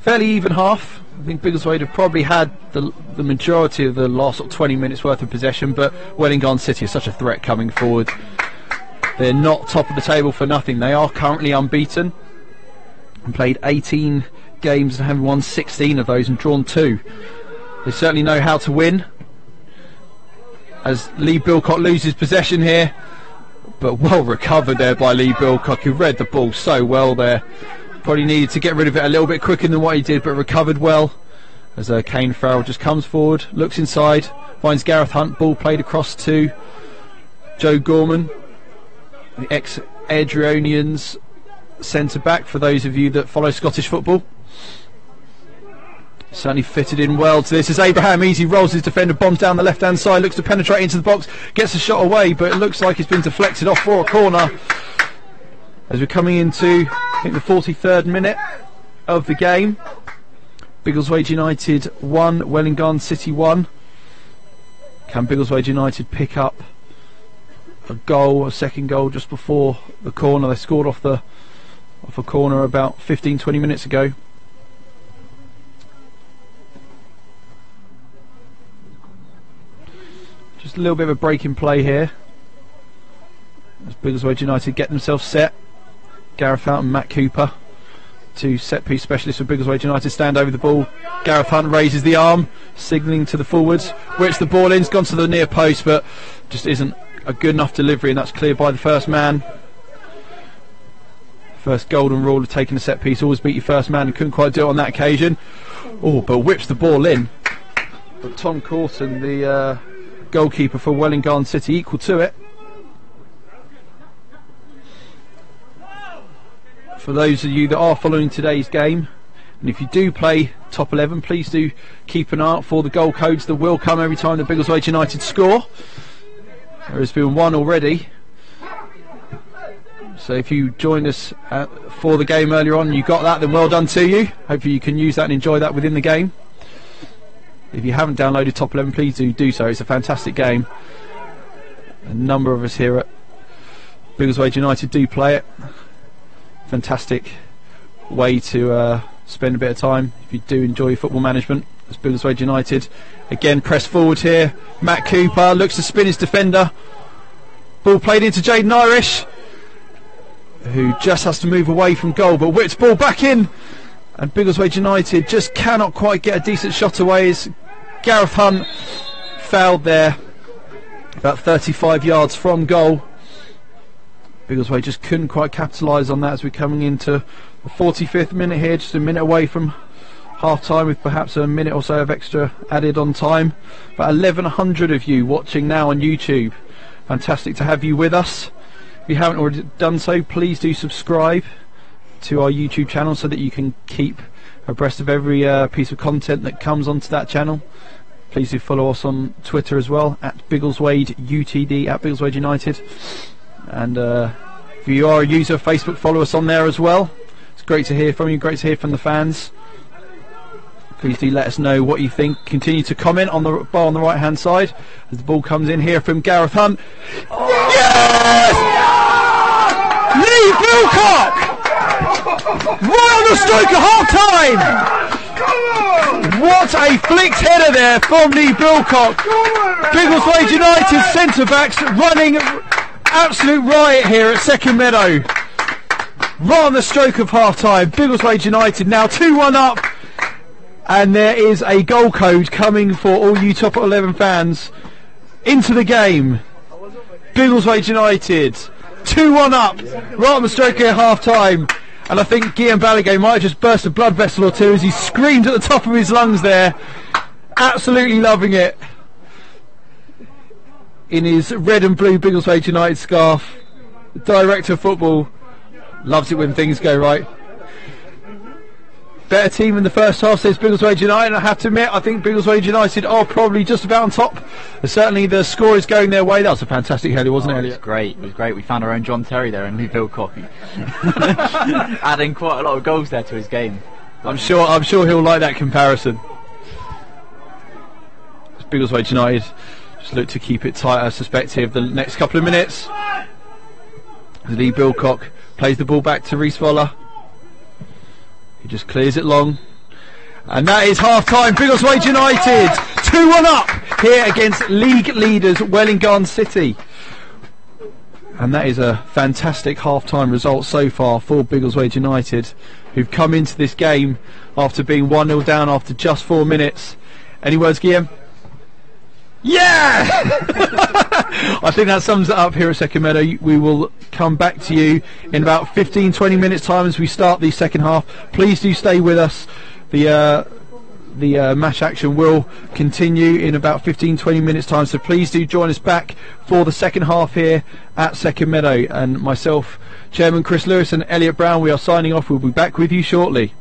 fairly even half I think Biggleswade have probably had the majority of the last 20 minutes worth of possession, but Welwyn Garden City is such a threat coming forward. They're not top of the table for nothing. They are currently unbeaten and played 18 games and having won 16 of those and drawn 2. They certainly know how to win. As Lee Bilcock loses possession here, but well recovered there by Lee Bilcock, who read the ball so well there. Probably needed to get rid of it a little bit quicker than what he did, but recovered well. As Kane Farrell just comes forward, looks inside, finds Gareth Hunt, ball played across to Joe Gorman, the ex-Adrionians centre-back, for those of you that follow Scottish football. Certainly fitted in well to this as Abraham Easy rolls his defender, bombs down the left-hand side, looks to penetrate into the box, gets a shot away, but it looks like it's been deflected off for a corner. As we're coming into, I think, the 43rd minute of the game. Biggleswade United 1, Welwyn Garden City 1. Can Biggleswade United pick up a second goal just before the corner? They scored off a corner about 15-20 minutes ago. Just a little bit of a break in play here as Biggleswade United get themselves set. Gareth Hunt and Matt Cooper, two set-piece specialists for Biggleswade United, stand over the ball. Gareth Hunt raises the arm, signalling to the forwards, which the ball in's gone to the near post, but just isn't a good enough delivery, and that's cleared by the first man. First golden rule of taking a set-piece, always beat your first man, and couldn't quite do it on that occasion. Oh, but whips the ball in. But Tom Corson, the goalkeeper for Welwyn Garden City, equal to it. For those of you that are following today's game, and if you do play top 11, please do keep an eye out for the goal codes that will come every time the Biggleswade United score. There has been one already, so if you joined us for the game earlier on and you got that, then well done to you. Hopefully you can use that and enjoy that within the game. If you haven't downloaded top 11, please do so. It's a fantastic game. A number of us here at Biggleswade United do play it. Fantastic way to spend a bit of time if you do enjoy football management. As Biggleswade United again press forward here. Matt Cooper looks to spin his defender. Ball played into Jaden Irish, who just has to move away from goal, but whips ball back in, and Biggleswade United just cannot quite get a decent shot away as Gareth Hunt fouled there about 35 yards from goal. Biggleswade just couldn't quite capitalise on that as we're coming into the 45th minute here, just a minute away from half time, with perhaps a minute or so of extra added on time. About 1,100 of you watching now on YouTube. Fantastic to have you with us. If you haven't already done so, please do subscribe to our YouTube channel so that you can keep abreast of every piece of content that comes onto that channel. Please do follow us on Twitter as well, at Biggleswade UTD, at Biggleswade United. And if you are a user of Facebook, follow us on there as well. It's great to hear from you, great to hear from the fans. Please do let us know what you think. Continue to comment on the bar on the right hand side as the ball comes in here from Gareth Hunt. Yes! Lee Bilcock! Right on the stroke of half time! What a flicked header there from Lee Bilcock. Biggleswade United centre backs running absolute riot here at Second Meadow. Right on the stroke of half time. Biggleswade United now 2-1 up. And there is a goal code coming for all you top 11 fans into the game. Biggleswade United 2-1 up, right on the stroke here at half time. And I think Guillaume Balaguer might have just burst a blood vessel or two as he screamed at the top of his lungs there. Absolutely loving it. In his red and blue Biggleswade United scarf. The director of football loves it when things go right. Better team in the first half, says Biggleswade United, and I have to admit, I think Biggleswade United are probably just about on top. Certainly the score is going their way. That was a fantastic header, wasn't it, Elliot? It was great, it was great. We found our own John Terry there and Lee Bilcock. Adding quite a lot of goals there to his game. I'm sure he'll like that comparison. Biggleswade United just look to keep it tight, I suspect, here for the next couple of minutes. Lee Bilcock plays the ball back to Reece Voller. He just clears it long, And that is half-time. Biggleswade United 2-1 up here against league leaders Welwyn Garden City. And that is a fantastic half-time result so far for Biggleswade United, who've come into this game after being 1-0 down after just 4 minutes. Any words, Guillaume? Yeah! I think that sums it up here at Second Meadow. We will come back to you in about 15-20 minutes time as we start the second half. Please do stay with us. The match action will continue in about 15-20 minutes time, so please do join us back for the second half here at Second Meadow. And myself, Chairman Chris Lewis and Elliot Brown, we are signing off. We'll be back with you shortly.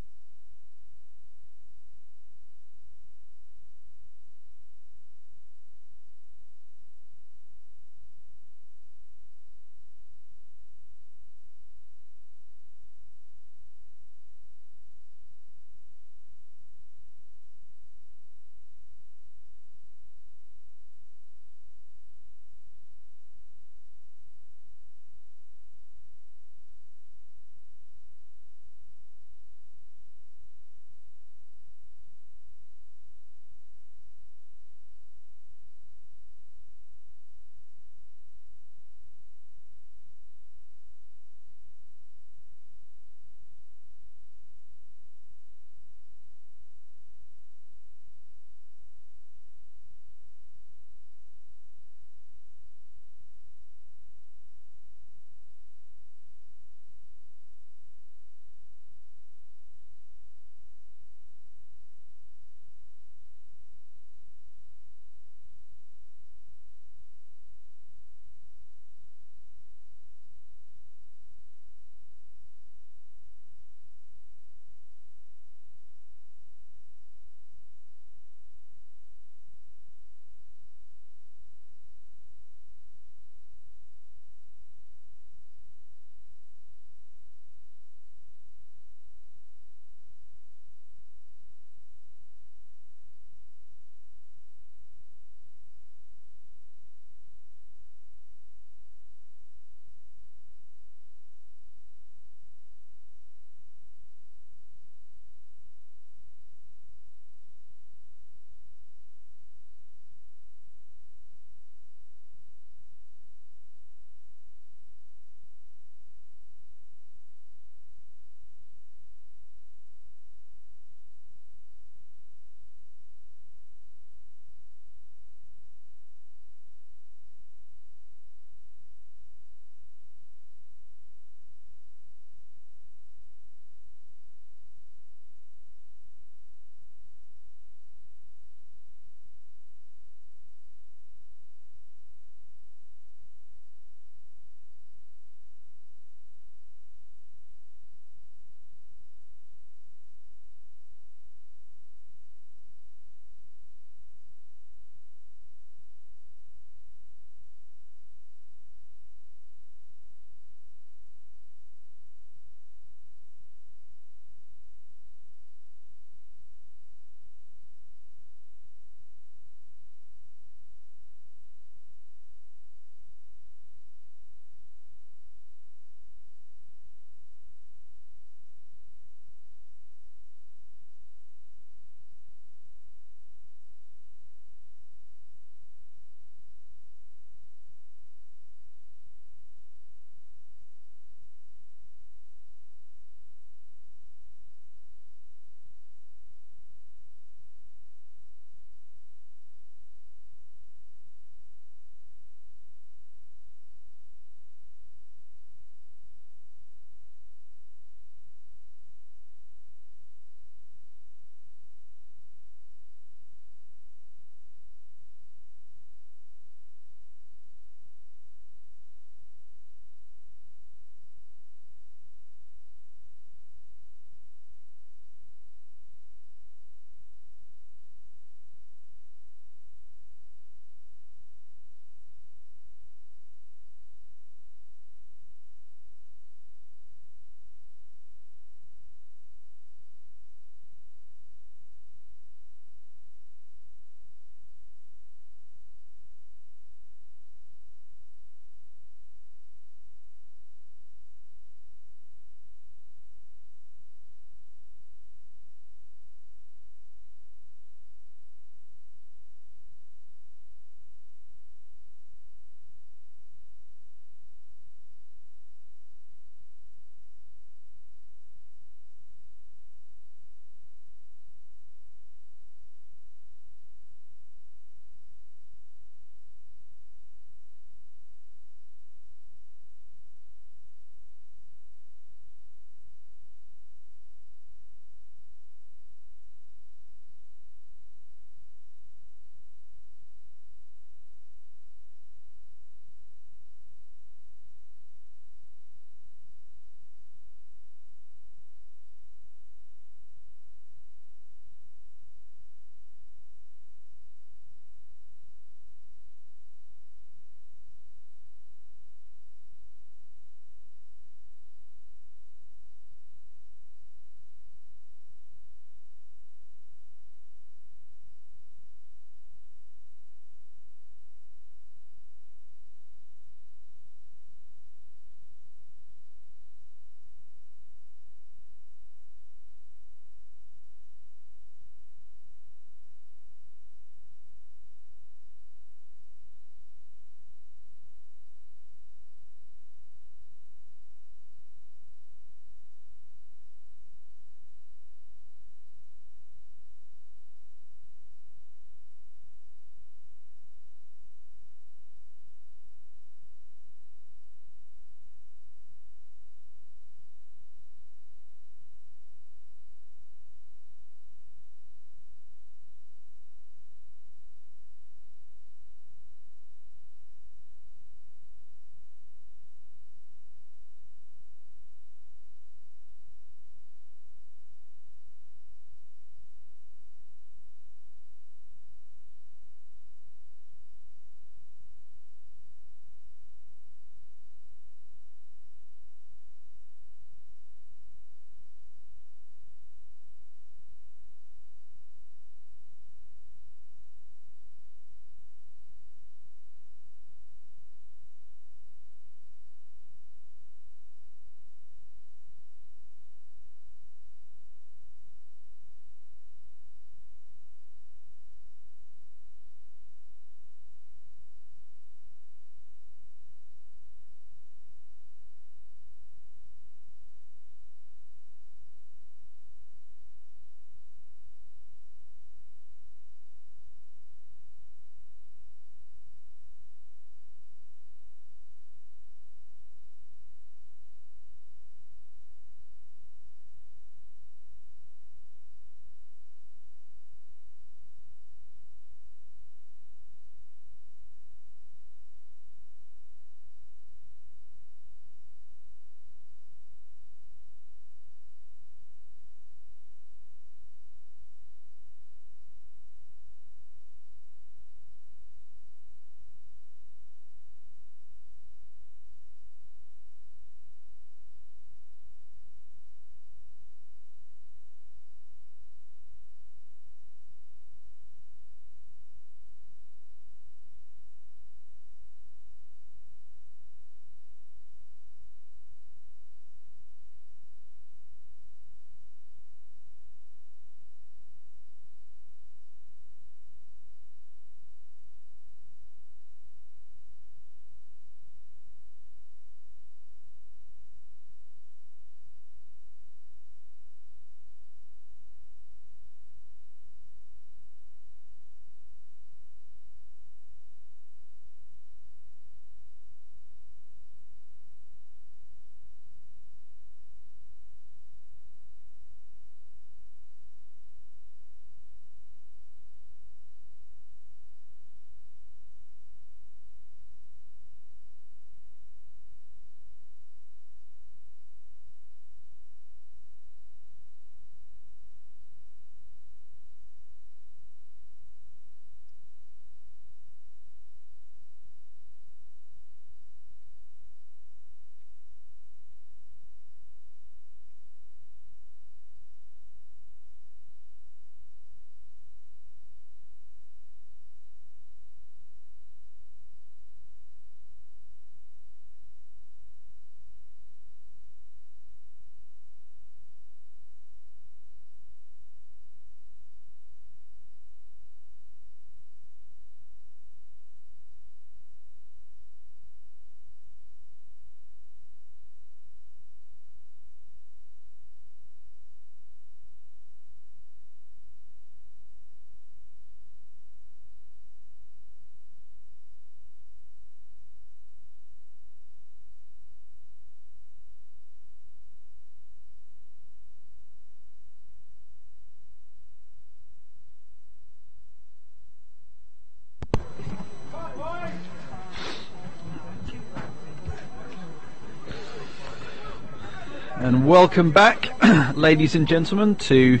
And welcome back, ladies and gentlemen, to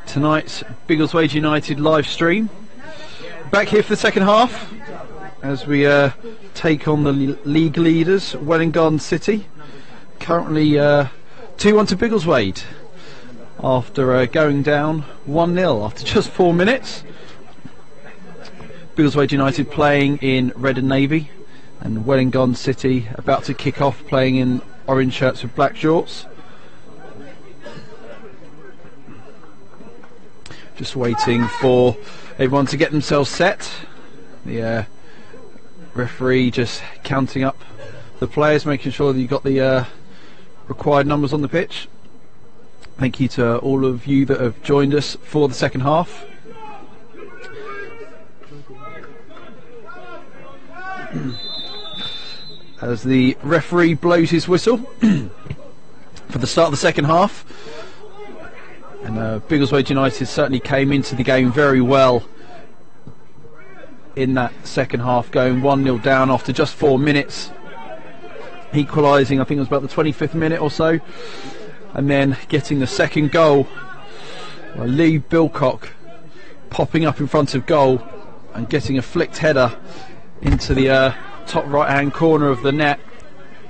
tonight's Biggleswade United live stream. Back here for the second half as we take on the league leaders, Welwyn Garden City. Currently 2-1 to Biggleswade after going down 1-0 after just 4 minutes. Biggleswade United playing in red and navy, and Welwyn Garden City about to kick off playing in orange shirts with black shorts. Just waiting for everyone to get themselves set. The referee just counting up the players, making sure that you've got the required numbers on the pitch. Thank you to all of you that have joined us for the second half. As the referee blows his whistle for the start of the second half. And Biggleswade United certainly came into the game very well in that second half, going 1-0 down after just 4 minutes, equalising I think it was about the 25th minute or so, and then getting the second goal. Lee Bilcock popping up in front of goal and getting a flicked header into the top right hand corner of the net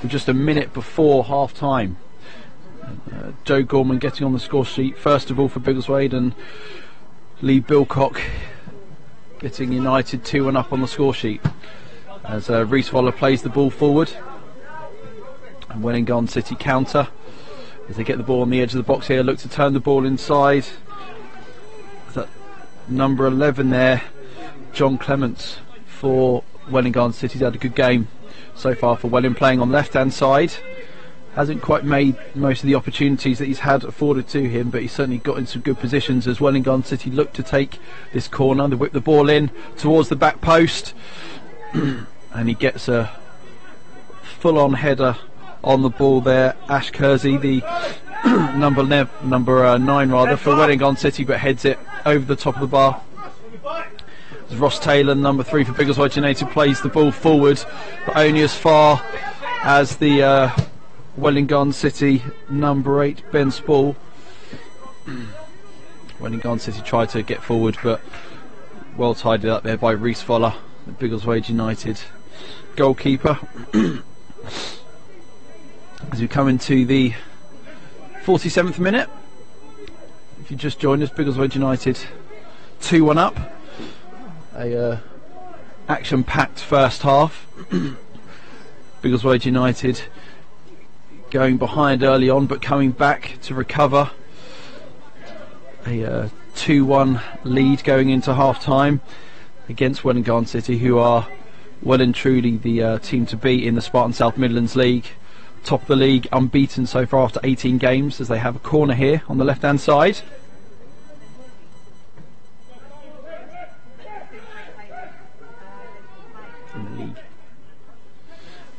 with just a minute before half time. Joe Gorman getting on the score sheet first of all for Biggleswade, and Lee Bilcock getting United 2-1 up on the score sheet as Reese Waller plays the ball forward, and Welwyn Garden City counter as they get the ball on the edge of the box here, look to turn the ball inside. That number 11 there, John Clements for Welwyn Garden City. He's had a good game so far for Welwyn, playing on left hand side. Hasn't quite made most of the opportunities that he's had afforded to him, but he's certainly got in some good positions as Welwyn Garden City look to take this corner. They whip the ball in towards the back post and he gets a full on header on the ball there. Ash Kersey, the number 9 rather for Welwyn Garden City, but heads it over the top of the bar. Ross Taylor, number 3 for Biggleswade United, plays the ball forward, but only as far as the Welwyn Garden City number 8, Ben Spall. Welwyn Garden City tried to get forward, but well tidied up there by Reese Waller, the Biggleswade United goalkeeper. As we come into the 47th minute, if you just joined us, Biggleswade United 2-1 up. A action-packed first half. Biggleswade United going behind early on, but coming back to recover. A 2-1 lead going into half-time against Welwyn Garden City, who are well and truly the team to beat in the Spartan South Midlands League. Top of the league, unbeaten so far after 18 games, as they have a corner here on the left-hand side.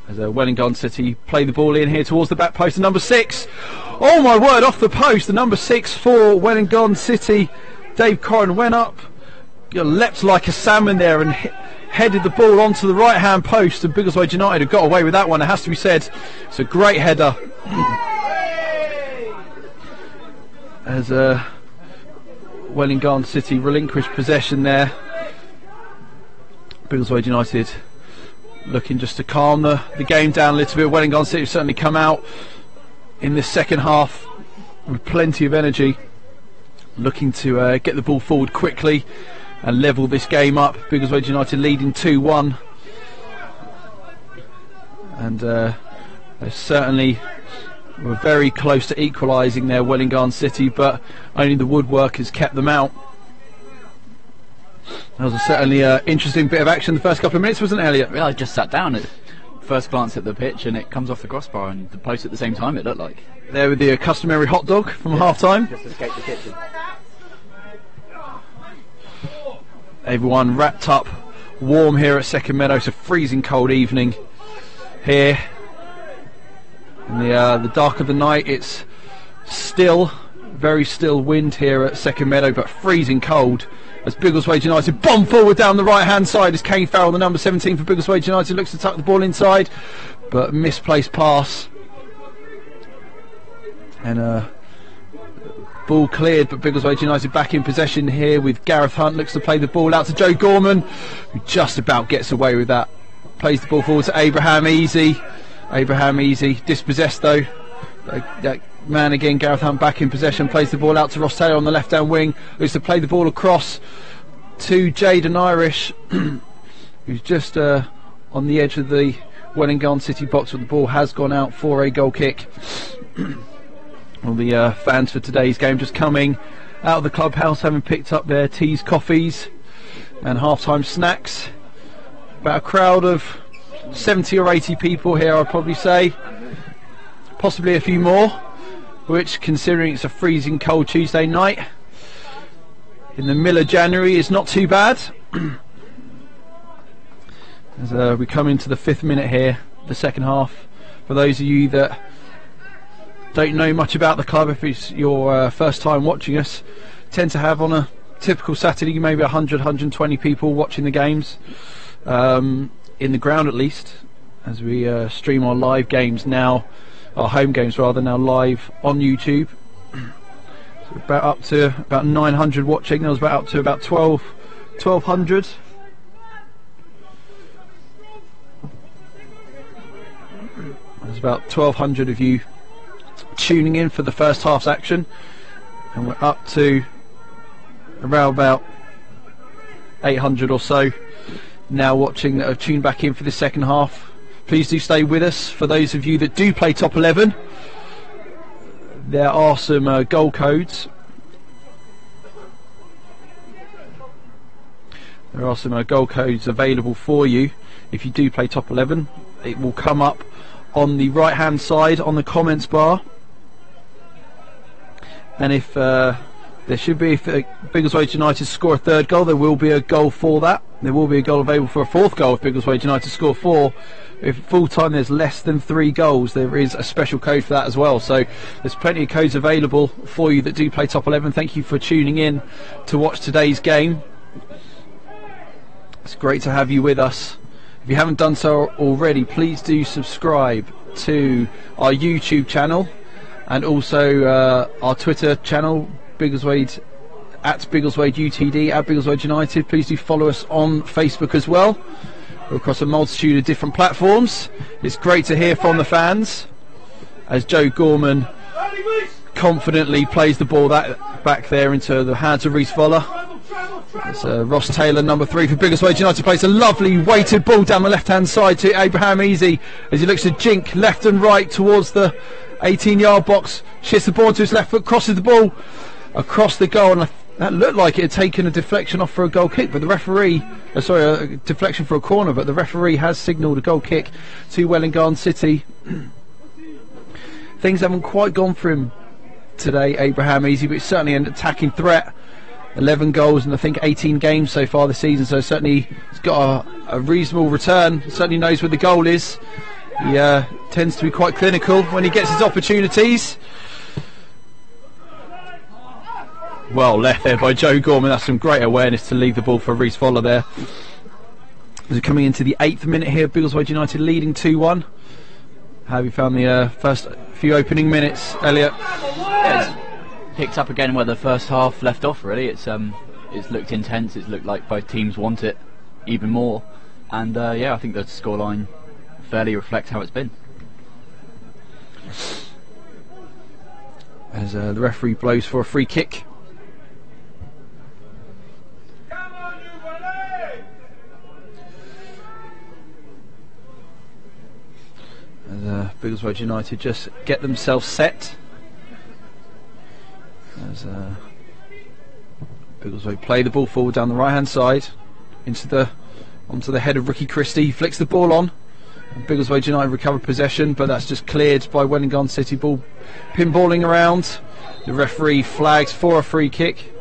As Welwyn Garden City play the ball in here towards the back post, the number 6, oh my word, off the post, the number 6 for Welwyn Garden City, Dave Corrin, went up, leapt like a salmon there and headed the ball onto the right hand post, and Biggleswade United have got away with that one, it has to be said. It's a great header as Welwyn Garden City relinquished possession there. Biggleswade United looking just to calm the game down a little bit. Welwyn Garden City have certainly come out in this second half with plenty of energy, looking to get the ball forward quickly and level this game up. Biggleswade United leading 2-1, and they certainly were very close to equalising there, Welwyn Garden City, but only the woodwork has kept them out. That was certainly an interesting bit of action the first couple of minutes, wasn't it, Elliot? Yeah, I just sat down at first glance at the pitch and it comes off the crossbar and the post at the same time, it looked like. There with the customary hot dog from half time. Just escaped the kitchen. Everyone wrapped up warm here at Second Meadow. It's a freezing cold evening here. In the dark of the night, it's still, very still wind here at Second Meadow, but freezing cold. As Biggleswade United bomb forward down the right hand side as Kane Farrell, the number 17 for Biggleswade United, looks to tuck the ball inside, but misplaced pass And ball cleared, but Biggleswade United back in possession here with Gareth Hunt. Looks to play the ball out to Joe Gorman, who just about gets away with that. Plays the ball forward to Abraham Easy. Abraham Easy dispossessed though. That man again, Gareth Hunt back in possession. Plays the ball out to Ross Taylor on the left hand wing. Looks to play the ball across to Jaden Irish, who's just on the edge of the Welwyn Garden City box, but the ball has gone out for a goal kick. All the fans for today's game just coming out of the clubhouse, having picked up their teas, coffees and half-time snacks. About a crowd of 70 or 80 people here, I'd probably say. Possibly a few more, which, considering it's a freezing cold Tuesday night in the middle of January, is not too bad. As we come into the 5th minute here, the second half. For those of you that don't know much about the club, if it's your first time watching us, tend to have on a typical Saturday maybe 100, 120 people watching the games, in the ground at least, as we stream our live games now, our home games rather, now live on YouTube. So about up to about 900 watching. There was about up to about 1200. There's about 1200 of you tuning in for the first half's action, and we're up to around about 800 or so now watching that have tuned back in for the second half. Please do stay with us. For those of you that do play top 11, there are some goal codes. There are some goal codes available for you if you do play top 11. It will come up on the right hand side on the comments bar, and if there should be, if Biggleswade United score a third goal, there will be a goal for that. There will be a goal available for a fourth goal if Biggleswade United score 4. If full time there's less than 3 goals, there is a special code for that as well. So there's plenty of codes available for you that do play top 11. Thank you for tuning in to watch today's game. It's great to have you with us. If you haven't done so already, please do subscribe to our YouTube channel and also our Twitter channel, Biggleswade, at Biggleswade UTD, at Biggleswade United. Please do follow us on Facebook as well. We're across a multitude of different platforms. It's great to hear from the fans as Joe Gorman confidently plays the ball back there into the hands of Reece Voller. It's Ross Taylor, number 3 for Biggleswade United, plays a lovely weighted ball down the left hand side to Abraham Easy as he looks to jink left and right towards the 18-yard box. Shifts the ball to his left foot, crosses the ball across the goal, and that looked like it had taken a deflection off for a goal kick, but the referee, a deflection for a corner, but the referee has signalled a goal kick to Welwyn Garden City. Things haven't quite gone for him today, Abraham Easy, but it's certainly an attacking threat. 11 goals in I think 18 games so far this season, so certainly he's got a reasonable return. Certainly knows where the goal is. He tends to be quite clinical when he gets his opportunities. Well left there by Joe Gorman. That's some great awareness to leave the ball for Reece Voller there. As we're coming into the 8th minute here, Biggleswade United leading 2-1. How have you found the first few opening minutes, Elliot? Yeah, it's picked up again where the first half left off, really. It's looked intense. It's looked like both teams want it even more, and yeah, I think the scoreline fairly reflects how it's been. As the referee blows for a free kick. As Biggleswade United just get themselves set. As Biggleswade play the ball forward down the right hand side onto the head of Ricky Christie. He flicks the ball on. And Biggleswade United recover possession, but that's just cleared by Welwyn Garden City. Ball pinballing around. The referee flags for a free kick.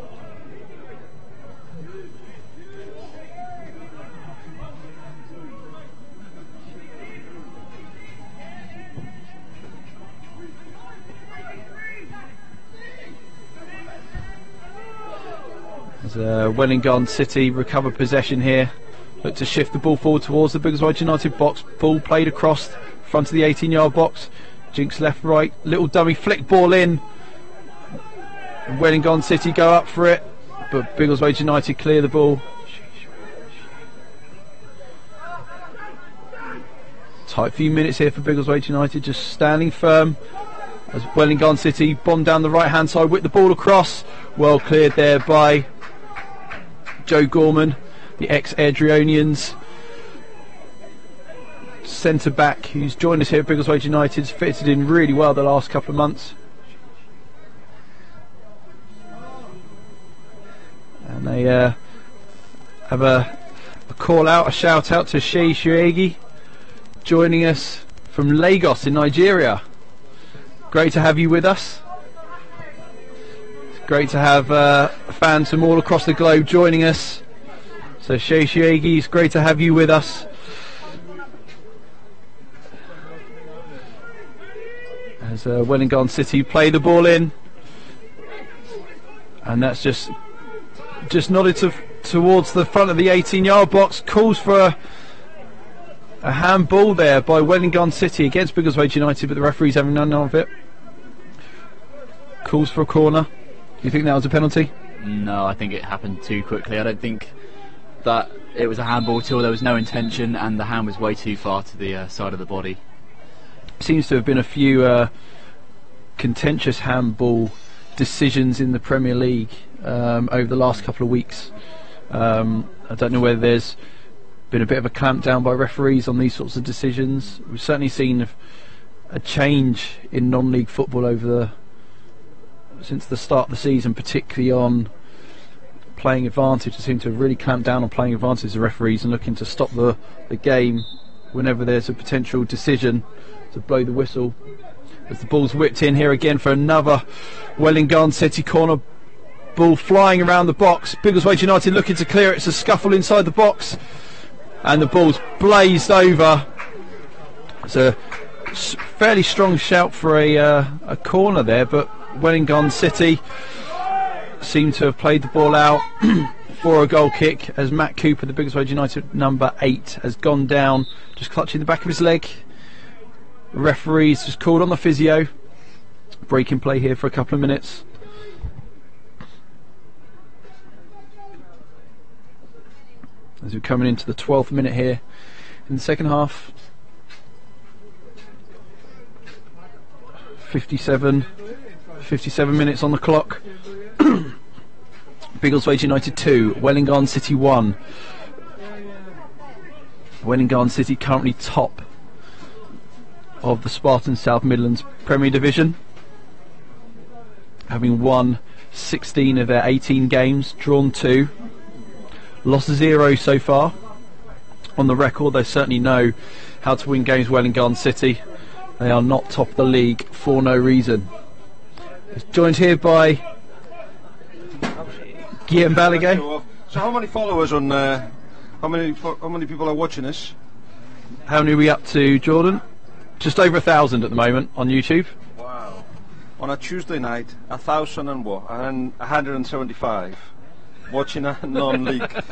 As Welwyn Garden City recover possession here, look to shift the ball forward towards the Biggleswade United box. Ball played across front of the 18-yard box. Jinx left, right, little dummy flick ball in. And Welwyn Garden City go up for it, but Biggleswade United clear the ball. Tight few minutes here for Biggleswade United, just standing firm as Welwyn Garden City bomb down the right hand side, whip the ball across. Well cleared there by Joe Gorman, the ex-Adrionians centre back who's joined us here at Biggleswade United. Fitted in really well the last couple of months, and they have a call out, a shout out to Shei Shuegi, joining us from Lagos in Nigeria. Great to have you with us. It's great to have fans from all across the globe joining us. So Shei Shuegi, it's great to have you with us. As Welwyn Garden City play the ball in, and that's just nodded towards the front of the 18-yard box. Calls for a handball there by Welwyn Garden City against Biggleswade United, but the referee's having none of it. Calls for a corner. Do you think that was a penalty? No, I think it happened too quickly. I don't think that it was a handball till there was no intention, and the hand was way too far to the side of the body. Seems to have been a few contentious handball decisions in the Premier League over the last couple of weeks. I don't know whether there's been a bit of a clampdown by referees on these sorts of decisions. We've certainly seen a change in non-league football since the start of the season, particularly on playing advantage. They seem to have really clamped down on playing advantage, the referees, and looking to stop the game whenever there's a potential decision to blow the whistle. As the ball's whipped in here again for another Welwyn Garden City corner. Ball flying around the box. Biggleswade United looking to clear it. It's a scuffle inside the box, and the ball's blazed over. It's a fairly strong shout for a corner there, but Welwyn Garden City seem to have played the ball out for a goal kick, as Matt Cooper, the Biggleswade United number 8, has gone down, just clutching the back of his leg. The referee's just called on the physio. Breaking play here for a couple of minutes. As we're coming into the 12th minute here in the second half. 57 minutes on the clock. Biggleswade United 2, Welwyn Garden City 1. Welwyn Garden City currently top of the Spartan South Midlands Premier Division, having won 16 of their 18 games, drawn 2, lost 0 so far. On the record, they certainly know how to win games. Welwyn Garden City, they are not top of the league for no reason. It's joined here by Guillaume Balaguer. So how many followers on how many people are watching us? How many are we up to, Jordan? Just over 1,000 at the moment on YouTube. Wow. On a Tuesday night, 1,175 watching a non-league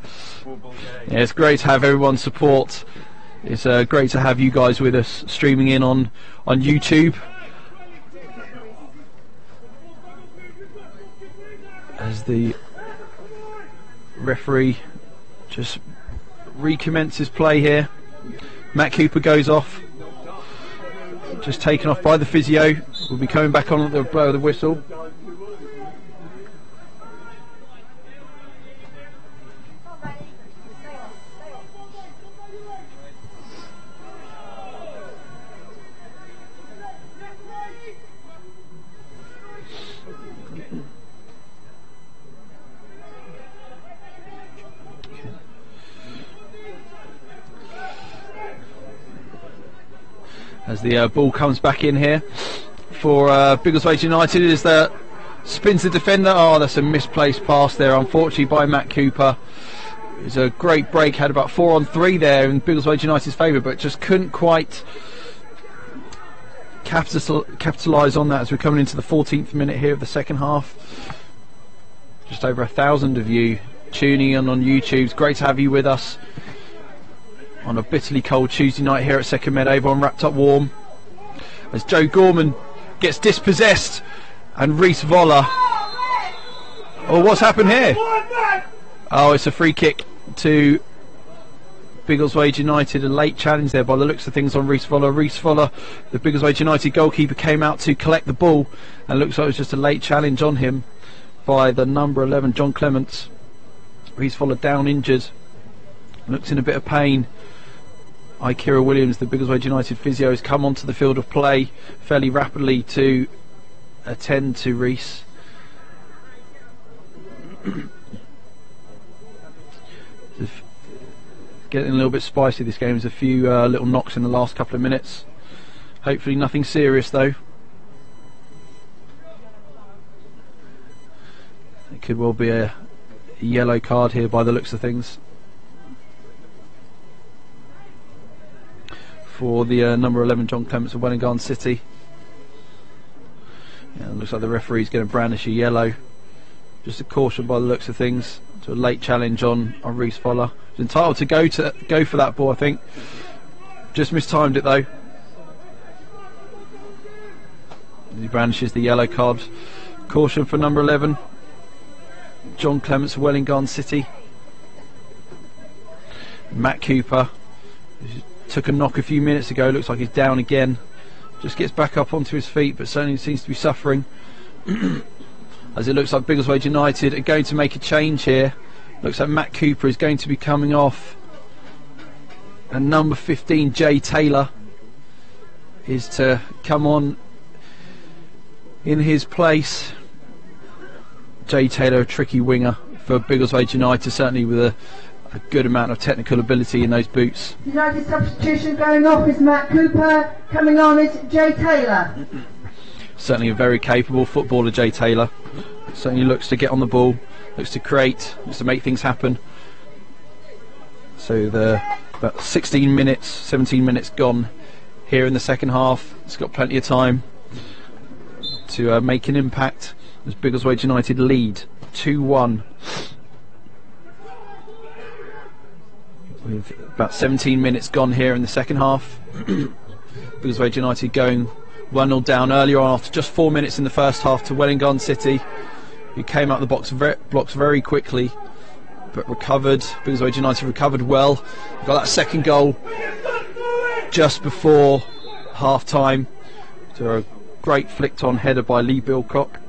football game. Yeah, it's great to have everyone's support. It's great to have you guys with us streaming in on YouTube. As the referee just recommences play here, Matt Cooper goes off, just taken off by the physio. We'll be coming back on at the blow of the whistle. As the ball comes back in here for Biggleswade United, it is the spins the defender. Oh, that's a misplaced pass there, unfortunately, by Matt Cooper. It was a great break, had about 4 on 3 there in Biggleswade United's favour, but just couldn't quite capitalise on that as we're coming into the 14th minute here of the second half. Just over 1,000 of you tuning in on YouTube. It's great to have you with us on a bitterly cold Tuesday night here at Second Meadow. Everyone wrapped up warm as Joe Gorman gets dispossessed and Reese Voller. Oh, what's happened here? Oh, it's a free kick to Biggleswade United. A late challenge there by the looks of things on Reese Voller. Reese Voller, the Biggleswade United goalkeeper, came out to collect the ball, and looks like it was just a late challenge on him by the number 11, John Clements. Reese Voller down injured, looks in a bit of pain. Ikira Williams, the Biggleswade United physio, has come onto the field of play fairly rapidly to attend to Reese. Getting a little bit spicy this game. There's a few little knocks in the last couple of minutes. Hopefully nothing serious though. It could well be a yellow card here by the looks of things for the number 11 John Clements of Welwyn Garden City. Yeah, it looks like the referee's going to brandish a yellow. Just a caution by the looks of things to a late challenge on Reese Voller. He's entitled to go for that ball, I think. Just mistimed it though. He brandishes the yellow card. Caution for number 11 John Clements of Welwyn Garden City. Matt Cooper took a knock a few minutes ago. Looks like he's down again. Just gets back up onto his feet, but certainly seems to be suffering. As it looks like Biggleswade United are going to make a change here. Looks like Matt Cooper is going to be coming off, and number 15 Jay Taylor is to come on in his place. Jay Taylor, a tricky winger for Biggleswade United, certainly with a good amount of technical ability in those boots. United substitution going off is Matt Cooper, coming on is Jay Taylor. Certainly a very capable footballer, Jay Taylor. Certainly looks to get on the ball, looks to create, looks to make things happen. So about 16 minutes, 17 minutes gone here in the second half. It's got plenty of time to make an impact as Biggleswade United lead 2-1. With about 17 minutes gone here in the second half. Biggleswade United going 1-0 down earlier on after just 4 minutes in the first half to Welwyn Garden City, who came out the blocks very quickly, but recovered. Biggleswade United recovered well. Got that second goal just before half time to a great flicked on header by Lee Bilcock.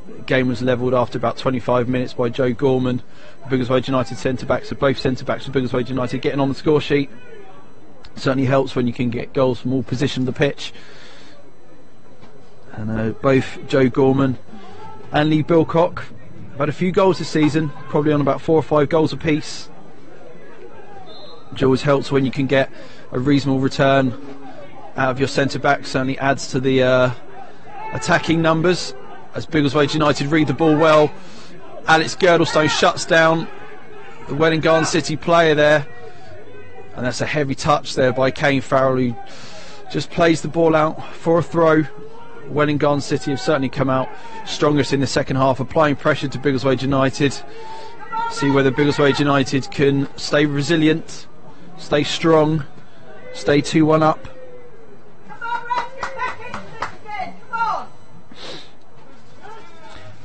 The game was levelled after about 25 minutes by Joe Gorman. Biggleswade United centre-backs, so both centre-backs of Biggleswade United getting on the score sheet. Certainly helps when you can get goals from all positions of the pitch. And both Joe Gorman and Lee Bilcock have had a few goals this season, probably on about 4 or 5 goals apiece. Which always helps when you can get a reasonable return out of your centre-back. Certainly adds to the attacking numbers. As Biggleswade United read the ball well, Alex Girdlestone shuts down the Welwyn Garden City player there, and that's a heavy touch there by Kane Farrell, who just plays the ball out for a throw. Welwyn Garden City have certainly come out strongest in the second half, applying pressure to Biggleswade United. See whether Biggleswade United can stay resilient, stay strong, stay 2-1 up.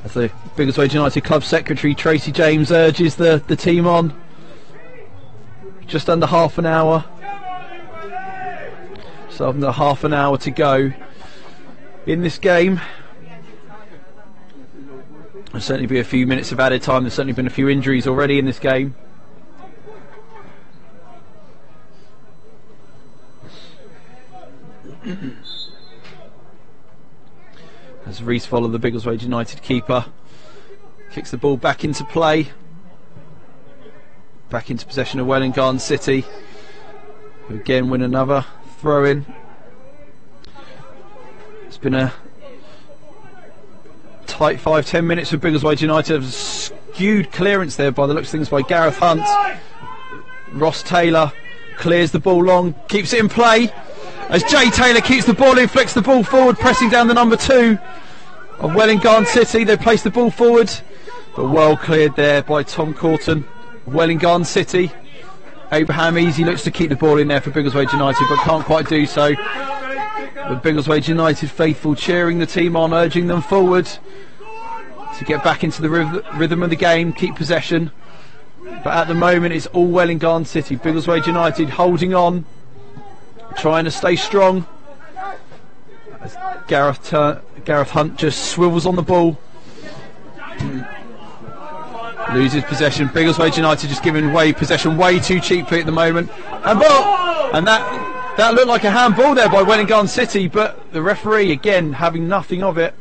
As the Biggleswade United club secretary Tracy James urges the team on. Just under half an hour. So under half an hour to go in this game. There'll certainly be a few minutes of added time. There's certainly been a few injuries already in this game. As Reese Voller, the Biggleswade United keeper, kicks the ball back into play, back into possession of Welwyn Garden City, who again win another throw in. It's been a tight 5-10 minutes for Biggleswade United. Skewed clearance there by the looks of things by Gareth Hunt. Ross Taylor clears the ball long, keeps it in play as Jay Taylor keeps the ball in, flicks the ball forward, pressing down the number 2 of Welwyn Garden City. They place the ball forward, but well cleared there by Tom Corton. Welwyn Garden City. Abraham Easy looks to keep the ball in there for Biggleswade United, but can't quite do so. The Biggleswade United faithful cheering the team on, urging them forward to get back into the rhythm of the game, keep possession. But at the moment it's all Welwyn Garden City. Biggleswade United holding on, trying to stay strong. As Gareth Hunt just swivels on the ball. Loses possession. Biggleswade United just giving away possession way too cheaply at the moment. And that looked like a handball there by Welwyn Garden City, but the referee again having nothing of it.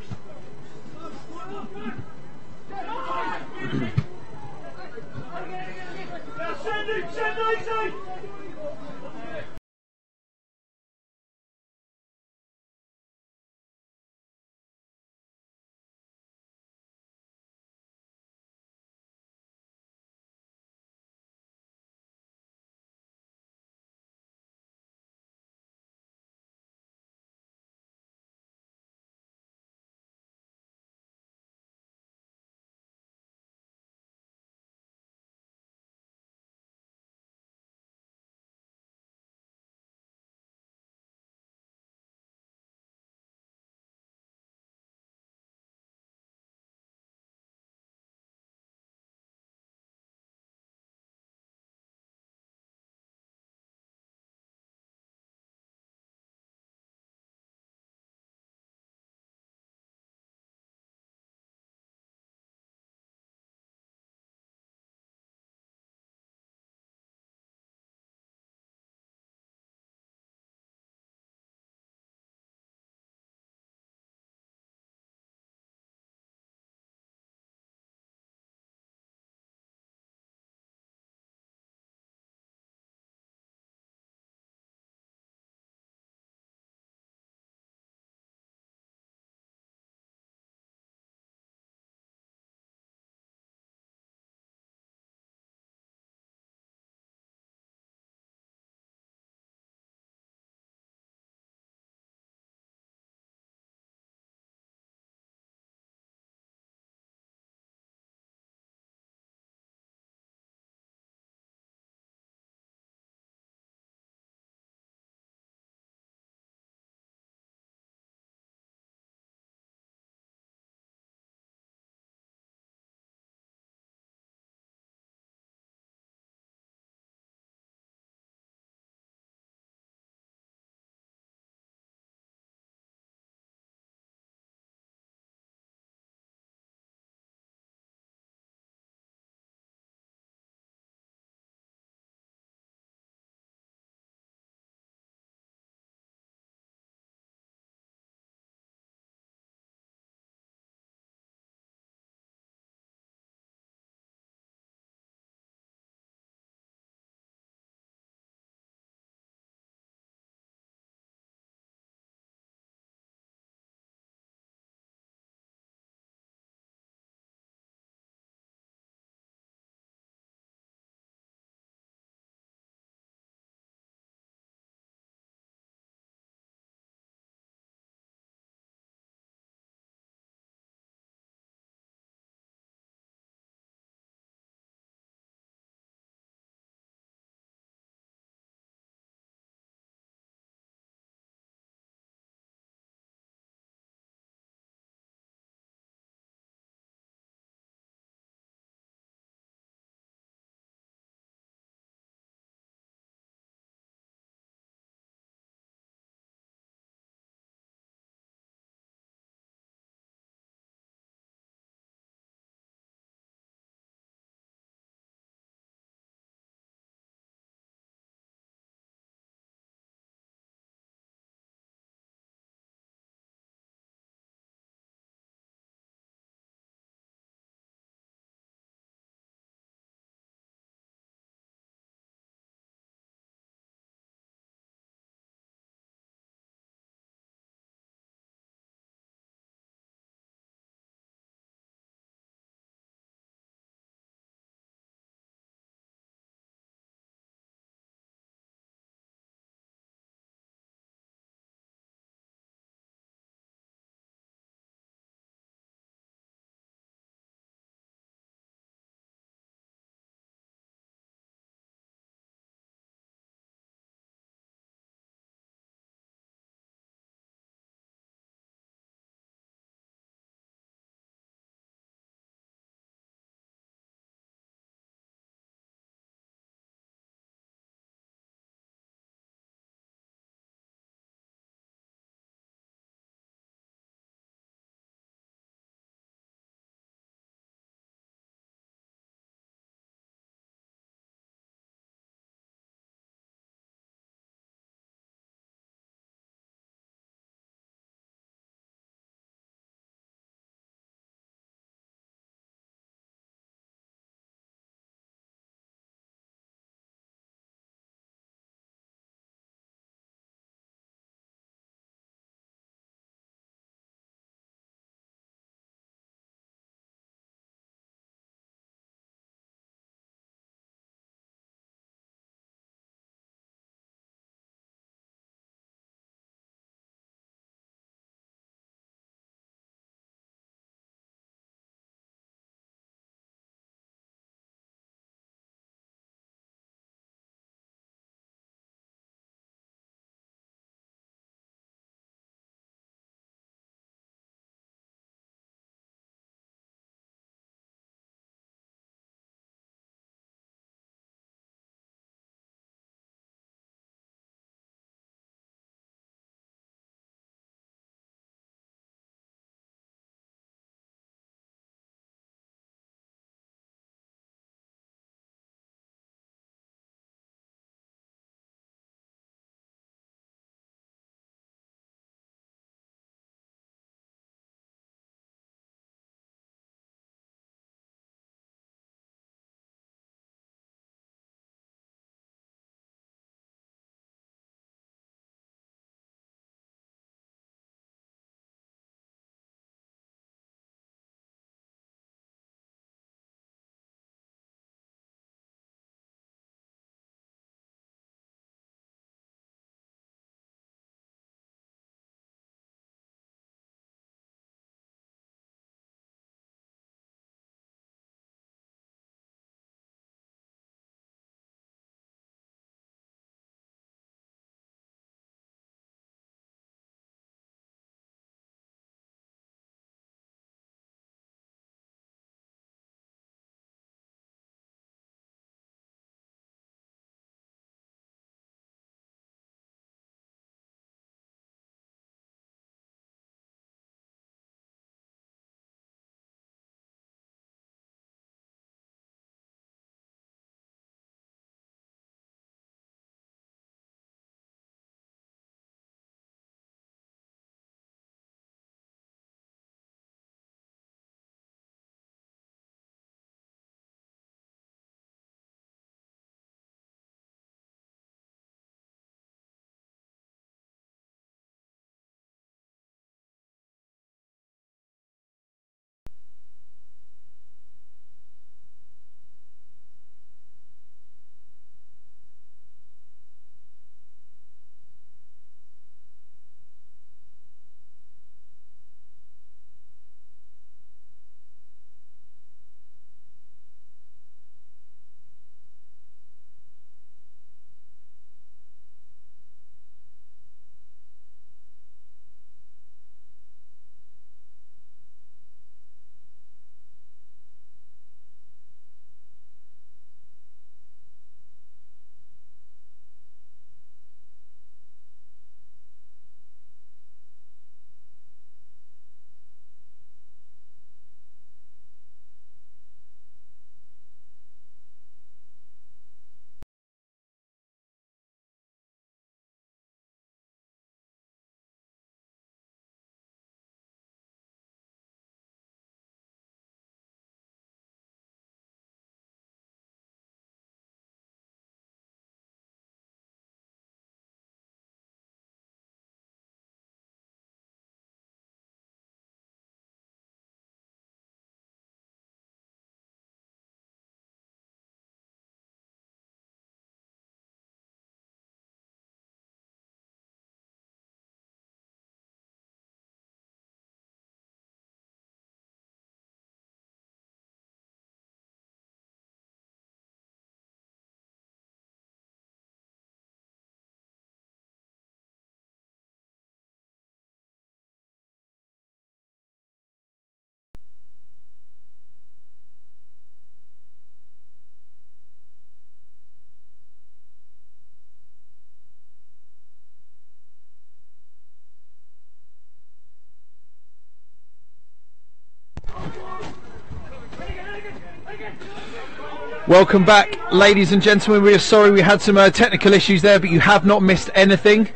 Welcome back, ladies and gentlemen. We are sorry we had some technical issues there, but you have not missed anything.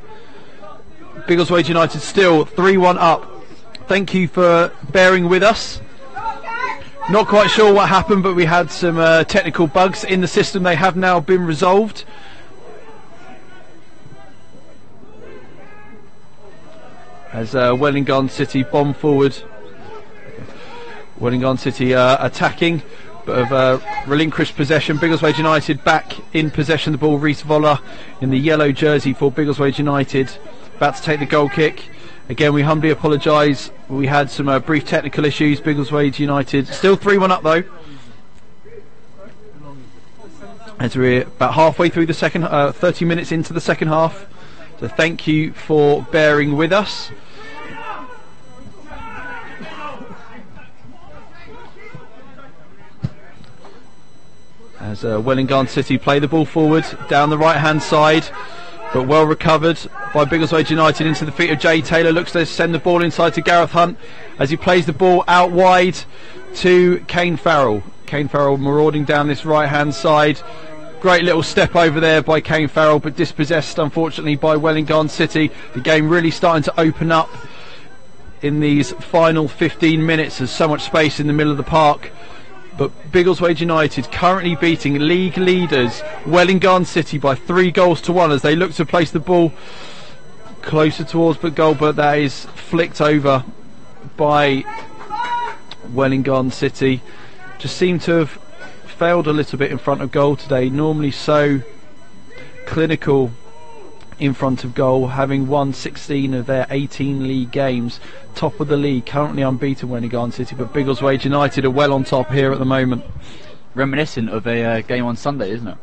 Biggleswade United still 3-1 up. Thank you for bearing with us. Not quite sure what happened, but we had some technical bugs in the system. They have now been resolved. As Welwyn Garden City bomb forward. Welwyn Garden City attacking, but of relinquished possession. Biggleswade United back in possession of the ball. Reese Voller in the yellow jersey for Biggleswade United, about to take the goal kick. Again, we humbly apologise. We had some brief technical issues. Biggleswade United still 3-1 up though. As we're about halfway through the second, 30 minutes into the second half. So thank you for bearing with us. As Welwyn Garden City play the ball forward down the right hand side, but well recovered by Biggleswade United into the feet of Jay Taylor. Looks to send the ball inside to Gareth Hunt as he plays the ball out wide to Kane Farrell. Kane Farrell marauding down this right hand side. Great little step over there by Kane Farrell, but dispossessed unfortunately by Welwyn Garden City. The game really starting to open up in these final 15 minutes. There's so much space in the middle of the park. But Biggleswade United currently beating league leaders Welwyn Garden City by 3-1 as they look to place the ball closer towards the goal, but that is flicked over by Welwyn Garden City. Just seem to have failed a little bit in front of goal today. Normally so clinical in front of goal, having won 16 of their 18 league games, top of the league, currently unbeaten Welwyn Garden City, but Biggleswade United are well on top here at the moment. Reminiscent of a game on Sunday, isn't it?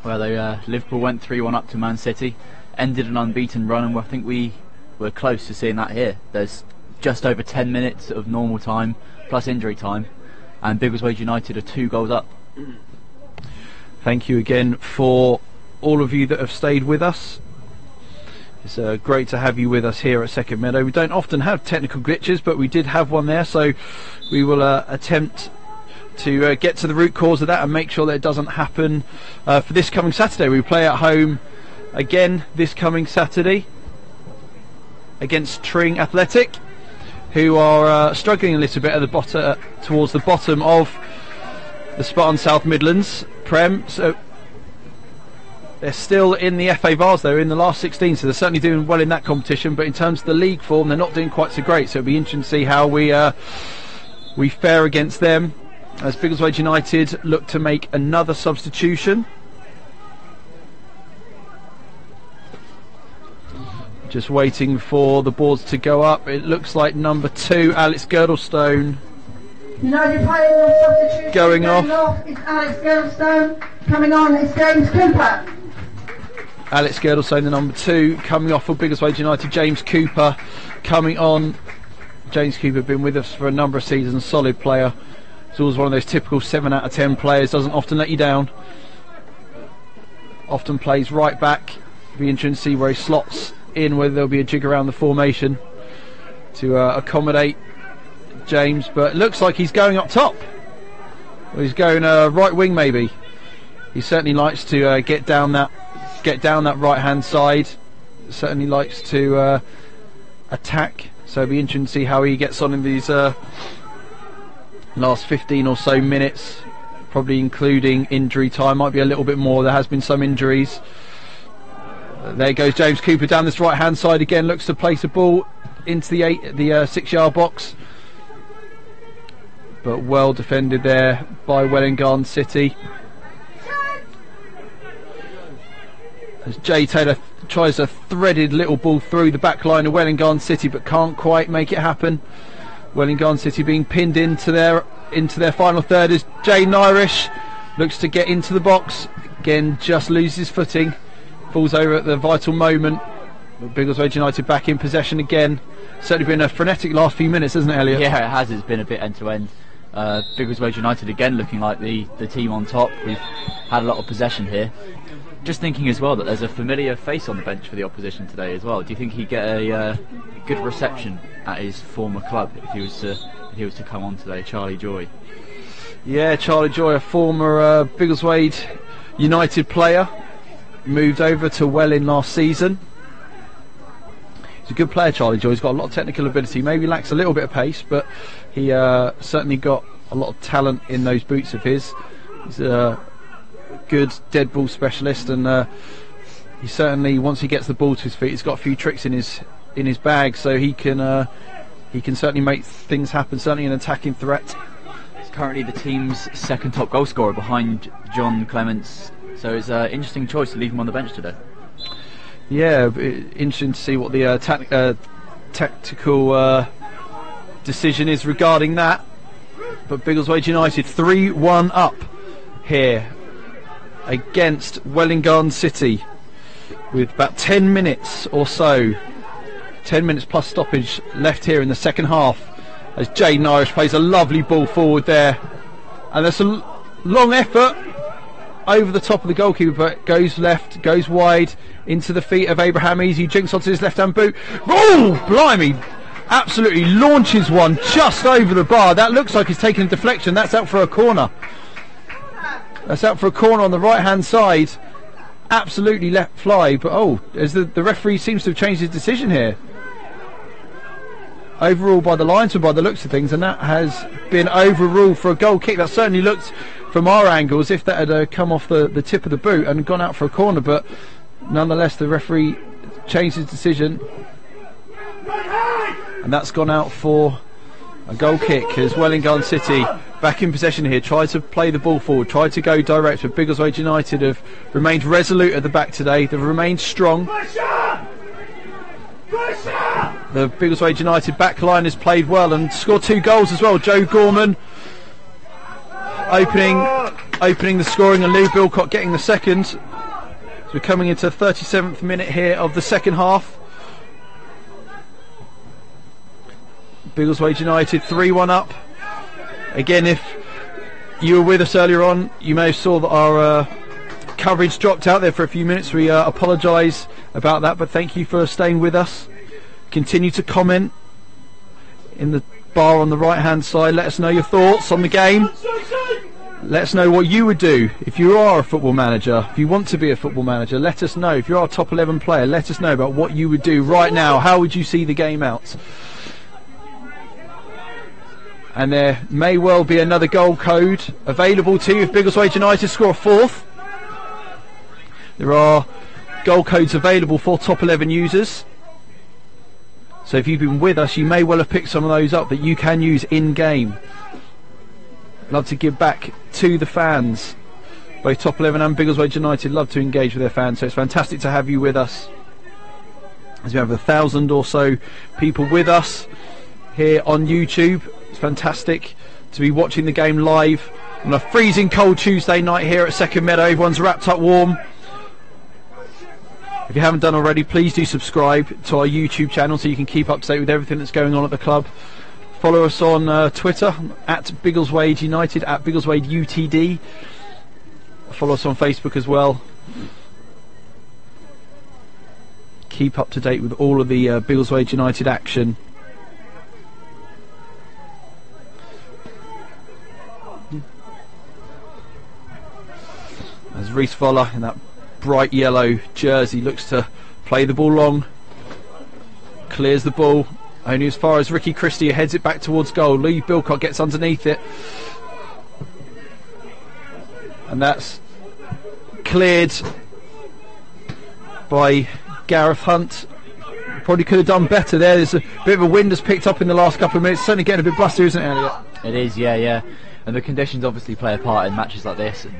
Where they, Liverpool went 3-1 up to Man City, ended an unbeaten run, and I think we were close to seeing that here. There's just over 10 minutes of normal time plus injury time, and Biggleswade United are 2 goals up. Thank you again for all of you that have stayed with us. It's great to have you with us here at Second Meadow. We don't often have technical glitches, but we did have one there, so we will attempt to get to the root cause of that and make sure that it doesn't happen for this coming Saturday. We play at home again this coming Saturday against Tring Athletic, who are struggling a little bit at the bottom, towards the bottom of the Spartan South Midlands Prem. So they're still in the FA Vars, they're in the last 16, so they're certainly doing well in that competition, but in terms of the league form they're not doing quite so great, so it'll be interesting to see how we fare against them as Biggleswade United look to make another substitution. Just waiting for the boards to go up. It looks like number 2, Alex Girdlestone, United playing on substitution going off. It's Alex Girdlestone. Coming on, it's James Cooper. Alex Girdlestone, the number 2, coming off for Biggleswade United. James Cooper coming on. James Cooper been with us for a number of seasons, solid player. He's always one of those typical 7 out of 10 players, doesn't often let you down. Often plays right back. Be interesting to see where he slots in, whether there'll be a jig around the formation to accommodate James, but it looks like he's going up top. Well, he's going right wing maybe. He certainly likes to get down that right hand side. Certainly likes to attack. So it'll be interesting to see how he gets on in these last 15 or so minutes, probably including injury time. Might be a little bit more. There has been some injuries. There goes James Cooper down this right hand side again. Looks to place a ball into the 6-yard box, but well defended there by Welwyn Garden City. As Jay Taylor tries a threaded little ball through the back line of Welwyn Garden City, but can't quite make it happen. Welwyn Garden City being pinned into their final third as Jay Nyrish looks to get into the box. Again, just loses footing, falls over at the vital moment. But Biggleswade United back in possession again. Certainly been a frenetic last few minutes, hasn't it, Elliot? Yeah, it has. It's been a bit end to end. Biggleswade United again looking like the team on top. We've had a lot of possession here. Just thinking as well that there's a familiar face on the bench for the opposition today as well. Do you think he'd get a good reception at his former club if he was to come on today, Charlie Joy? Yeah, Charlie Joy, a former Biggleswade United player, moved over to Welwyn last season. He's a good player, Charlie Joy. He's got a lot of technical ability. Maybe lacks a little bit of pace, but he certainly got a lot of talent in those boots of his. He's a good dead ball specialist, and he certainly, once he gets the ball to his feet, he's got a few tricks in his bag, so he can certainly make things happen. Certainly an attacking threat. He's currently the team's second top goal scorer behind John Clements, so it's an interesting choice to leave him on the bench today. Yeah, interesting to see what the tactical decision is regarding that. But Biggleswade United 3-1 up here against Welwyn Garden City with about 10 minutes or so, 10 minutes plus stoppage left here in the second half, as Jayden Irish plays a lovely ball forward there, and there's a long effort over the top of the goalkeeper, but goes left, goes wide into the feet of Abraham Easy, jinks onto his left hand boot. Oh blimey, absolutely launches one just over the bar. That looks like he's taking a deflection. That's out for a corner. That's out for a corner on the right hand side. Absolutely let fly, but as the referee seems to have changed his decision here. Overruled by the linesman by the looks of things, and that has been overruled for a goal kick. That certainly looked from our angle as if that had come off the tip of the boot and gone out for a corner, but nonetheless the referee changed his decision, and that's gone out for a goal kick as Welwyn Garden City back in possession here, tried to play the ball forward, tried to go direct, but Biggleswade United have remained resolute at the back today. They've remained strong. The Biggleswade United back line has played well and scored 2 goals as well. Joe Gorman opening the scoring, and Lou Bilcott getting the second. So we're coming into the 37th minute here of the second half. Biggleswade United 3-1 up. Again, if you were with us earlier on, you may have saw that our coverage dropped out there for a few minutes. We apologise about that, but thank you for staying with us. Continue to comment in the bar on the right hand side. Let us know your thoughts on the game. Let us know what you would do if you are a football manager. If you want to be a football manager, let us know. If you are a top 11 player, let us know about what you would do right now. How would you see the game out? And there may well be another goal code available to you if Biggleswade United score a 4th. There are goal codes available for top 11 users. So if you've been with us, you may well have picked some of those up that you can use in-game. Love to give back to the fans. Both top 11 and Biggleswade United love to engage with their fans, so it's fantastic to have you with us. As we have 1,000 or so people with us here on YouTube. It's fantastic to be watching the game live on a freezing cold Tuesday night here at Second Meadow. Everyone's wrapped up warm. If you haven't done already, please do subscribe to our YouTube channel so you can keep up to date with everything that's going on at the club. Follow us on Twitter at Biggleswade United, at Biggleswade UTD. Follow us on Facebook as well. Keep up to date with all of the Biggleswade United action. As Reece Voller in that bright yellow jersey looks to play the ball long, clears the ball only as far as Ricky Christie, heads it back towards goal. Lee Bilcott gets underneath it, and that's cleared by Gareth Hunt. Probably could have done better there. There's a bit of a wind has picked up in the last couple of minutes. Certainly getting a bit blustery, isn't it, Elliot? It is, yeah. And the conditions obviously play a part in matches like this. And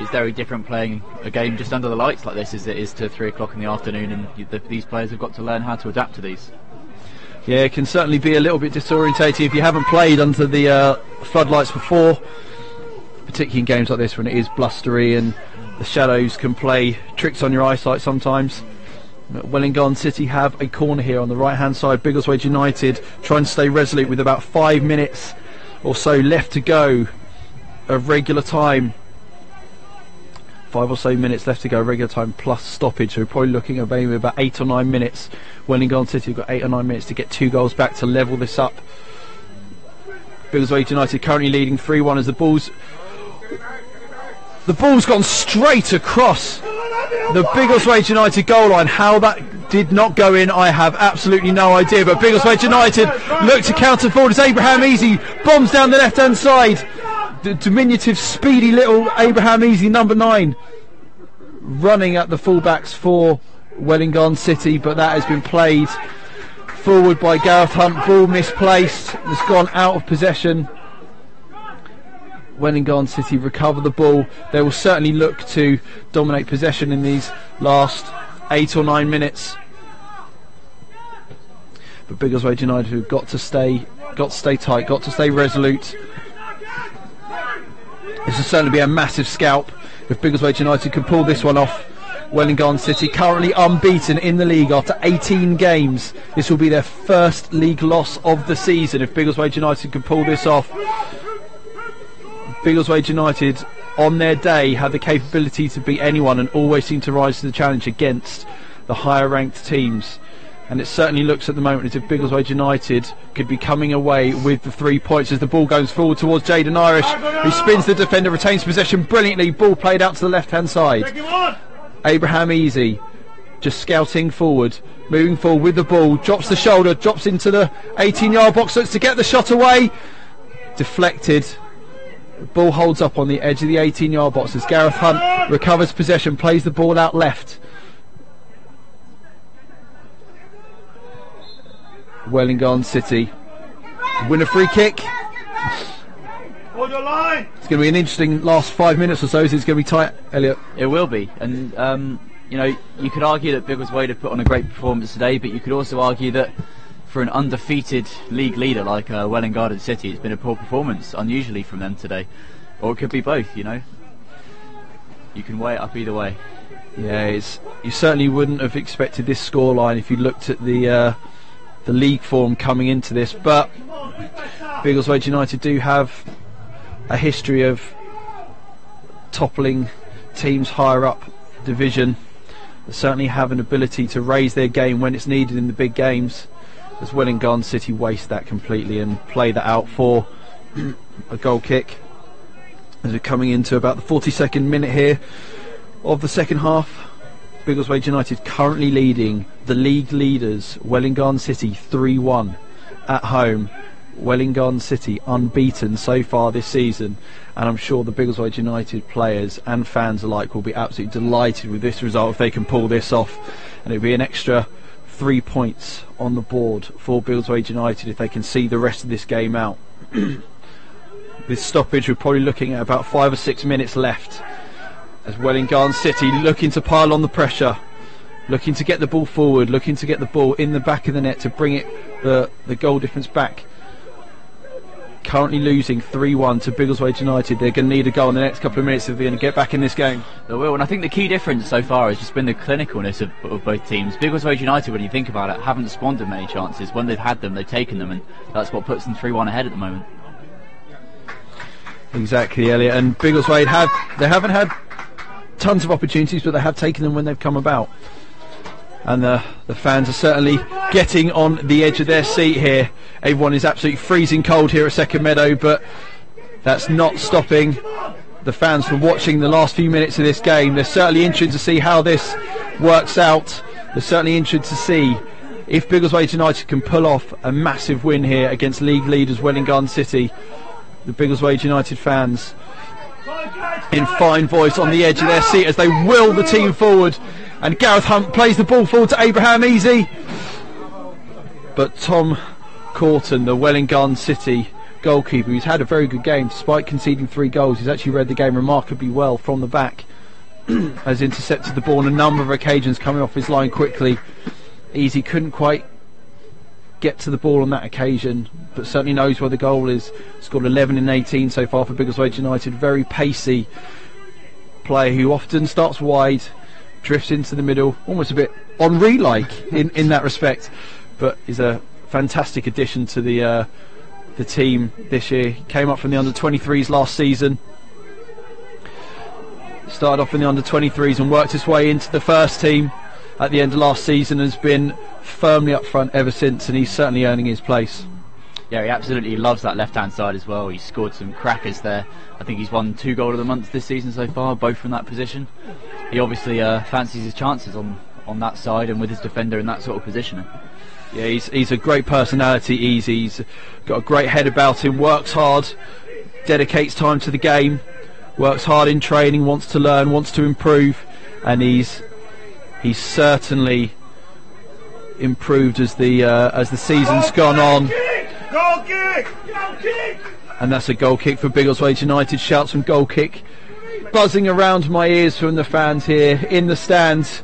it's very different playing a game just under the lights like this as it is to 3 o'clock in the afternoon, and these players have got to learn how to adapt to these. Yeah, it can certainly be a little bit disorientating if you haven't played under the floodlights before, particularly in games like this when it is blustery and the shadows can play tricks on your eyesight sometimes. Welwyn Garden City have a corner here on the right hand side. Biggleswade United trying to stay resolute with about 5 minutes or so left to go of regular time. 5 or so minutes left to go, regular time plus stoppage, so we're probably looking at maybe about 8 or 9 minutes. Welwyn Garden City have got 8 or 9 minutes to get 2 goals back to level this up. Biggleswade United currently leading 3-1 as the ball's gone straight across the Biggleswade United goal line. How that did not go in, I have absolutely no idea. But Biggleswade United look to counter forward as Abraham Easy bombs down the left-hand side. The diminutive, speedy little Abraham Easy, number 9, running at the fullbacks for Welwyn Garden City, but that has been played forward by Gareth Hunt. Ball misplaced, has gone out of possession. Welwyn Garden City recover the ball. They will certainly look to dominate possession in these last 8 or 9 minutes. But Biggleswade United have got to stay tight, got to stay resolute. This will certainly be a massive scalp if Biggleswade United can pull this one off. Welwyn Garden City currently unbeaten in the league after 18 games. This will be their first league loss of the season if Biggleswade United can pull this off. Biggleswade United on their day have the capability to beat anyone and always seem to rise to the challenge against the higher ranked teams. And it certainly looks at the moment as if Biggleswade United could be coming away with the 3 points as the ball goes forward towards Jaden Irish, who spins the defender, retains possession brilliantly. Ball played out to the left hand side. Abraham Easy just scouting forward, moving forward with the ball, drops the shoulder, drops into the 18-yard box, looks to get the shot away. Deflected. Ball holds up on the edge of the 18-yard box as Gareth Hunt recovers possession, plays the ball out left. Welwyn Garden City win a free kick. Hold your line. It's going to be an interesting last 5 minutes or so. It's going to be tight, Elliot. It will be, and you know, you could argue that Biggleswade have put on a great performance today, but you could also argue that for an undefeated league leader like Welwyn Garden City, it's been a poor performance, unusually from them today. Or it could be both, you know. You can weigh it up either way. Yeah, you certainly wouldn't have expected this scoreline if you looked at the league form coming into this, but Biggleswade United do have a history of toppling teams higher up division. They certainly have an ability to raise their game when it's needed in the big games, as Welwyn Garden City waste that completely and play that out for a goal kick. As we're coming into about the 42nd minute here of the second half, Biggleswade United currently leading the league leaders Welwyn Garden City 3-1 at home. Welwyn Garden City unbeaten so far this season, and I'm sure the Biggleswade United players and fans alike will be absolutely delighted with this result if they can pull this off, and it'll be an extra 3 points on the board for Biggleswade United if they can see the rest of this game out. This stoppage, we're probably looking at about 5 or 6 minutes left as Welwyn Garden City looking to pile on the pressure, looking to get the ball forward, looking to get the ball in the back of the net to bring it the goal difference back. Currently losing 3-1 to Biggleswade United. They're going to need a goal in the next couple of minutes if they're going to get back in this game. They will, and I think the key difference so far has just been the clinicalness of both teams. Biggleswade United, when you think about it, haven't squandered many chances. When they've had them, they've taken them, and that's what puts them 3-1 ahead at the moment. Exactly, Elliot. And Biggleswade haven't had tons of opportunities, but they have taken them when they've come about. And the fans are certainly getting on the edge of their seat here. Everyone is absolutely freezing cold here at Second Meadow, but that's not stopping the fans from watching the last few minutes of this game. They're certainly interested to see how this works out. They're certainly interested to see if Biggleswade United can pull off a massive win here against league leaders Welwyn Garden City. The Biggleswade United fans in fine voice on the edge of their seat as they will the team forward, and Gareth Hunt plays the ball forward to Abraham Easy, but Tom Corton, the Welwyn Garden City goalkeeper, who's had a very good game despite conceding 3 goals, he's actually read the game remarkably well from the back, has intercepted the ball on a number of occasions, coming off his line quickly. Easy couldn't quite get to the ball on that occasion, but certainly knows where the goal is. Scored 11 in 18 so far for Biggleswade United. Very pacey player who often starts wide, drifts into the middle, almost a bit Henry-like in that respect, but is a fantastic addition to the team this year. He came up from the under-23s last season, started off in the under-23s and worked his way into the first team at the end of last season, has been firmly up front ever since, and he's certainly earning his place. Yeah, he absolutely loves that left-hand side as well. He's scored some crackers there. I think he's won 2 goal of the month this season so far, both from that position. He obviously fancies his chances on that side and with his defender in that sort of position. Yeah, he's a great personality. He's got a great head about him, works hard, dedicates time to the game, works hard in training, wants to learn, wants to improve, and he's certainly improved as the season's gone on. Goal kick! Goal kick! And that's a goal kick for Biggleswade United. Shouts from goal kick buzzing around my ears from the fans here in the stands,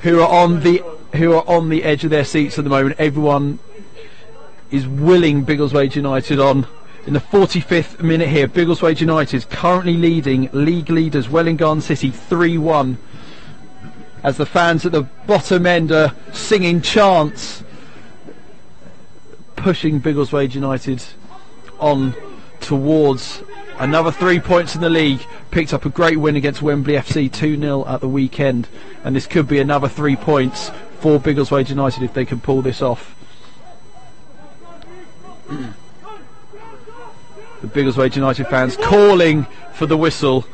who are on the edge of their seats at the moment. Everyone is willing Biggleswade United on. In the 45th minute here, Biggleswade United currently leading league leaders Welwyn Garden City 3-1, as the fans at the bottom end are singing chants, pushing Biggleswade United on towards another 3 points in the league. Picked up a great win against Wembley FC 2-0 at the weekend, and this could be another 3 points for Biggleswade United if they can pull this off. The Biggleswade United fans calling for the whistle.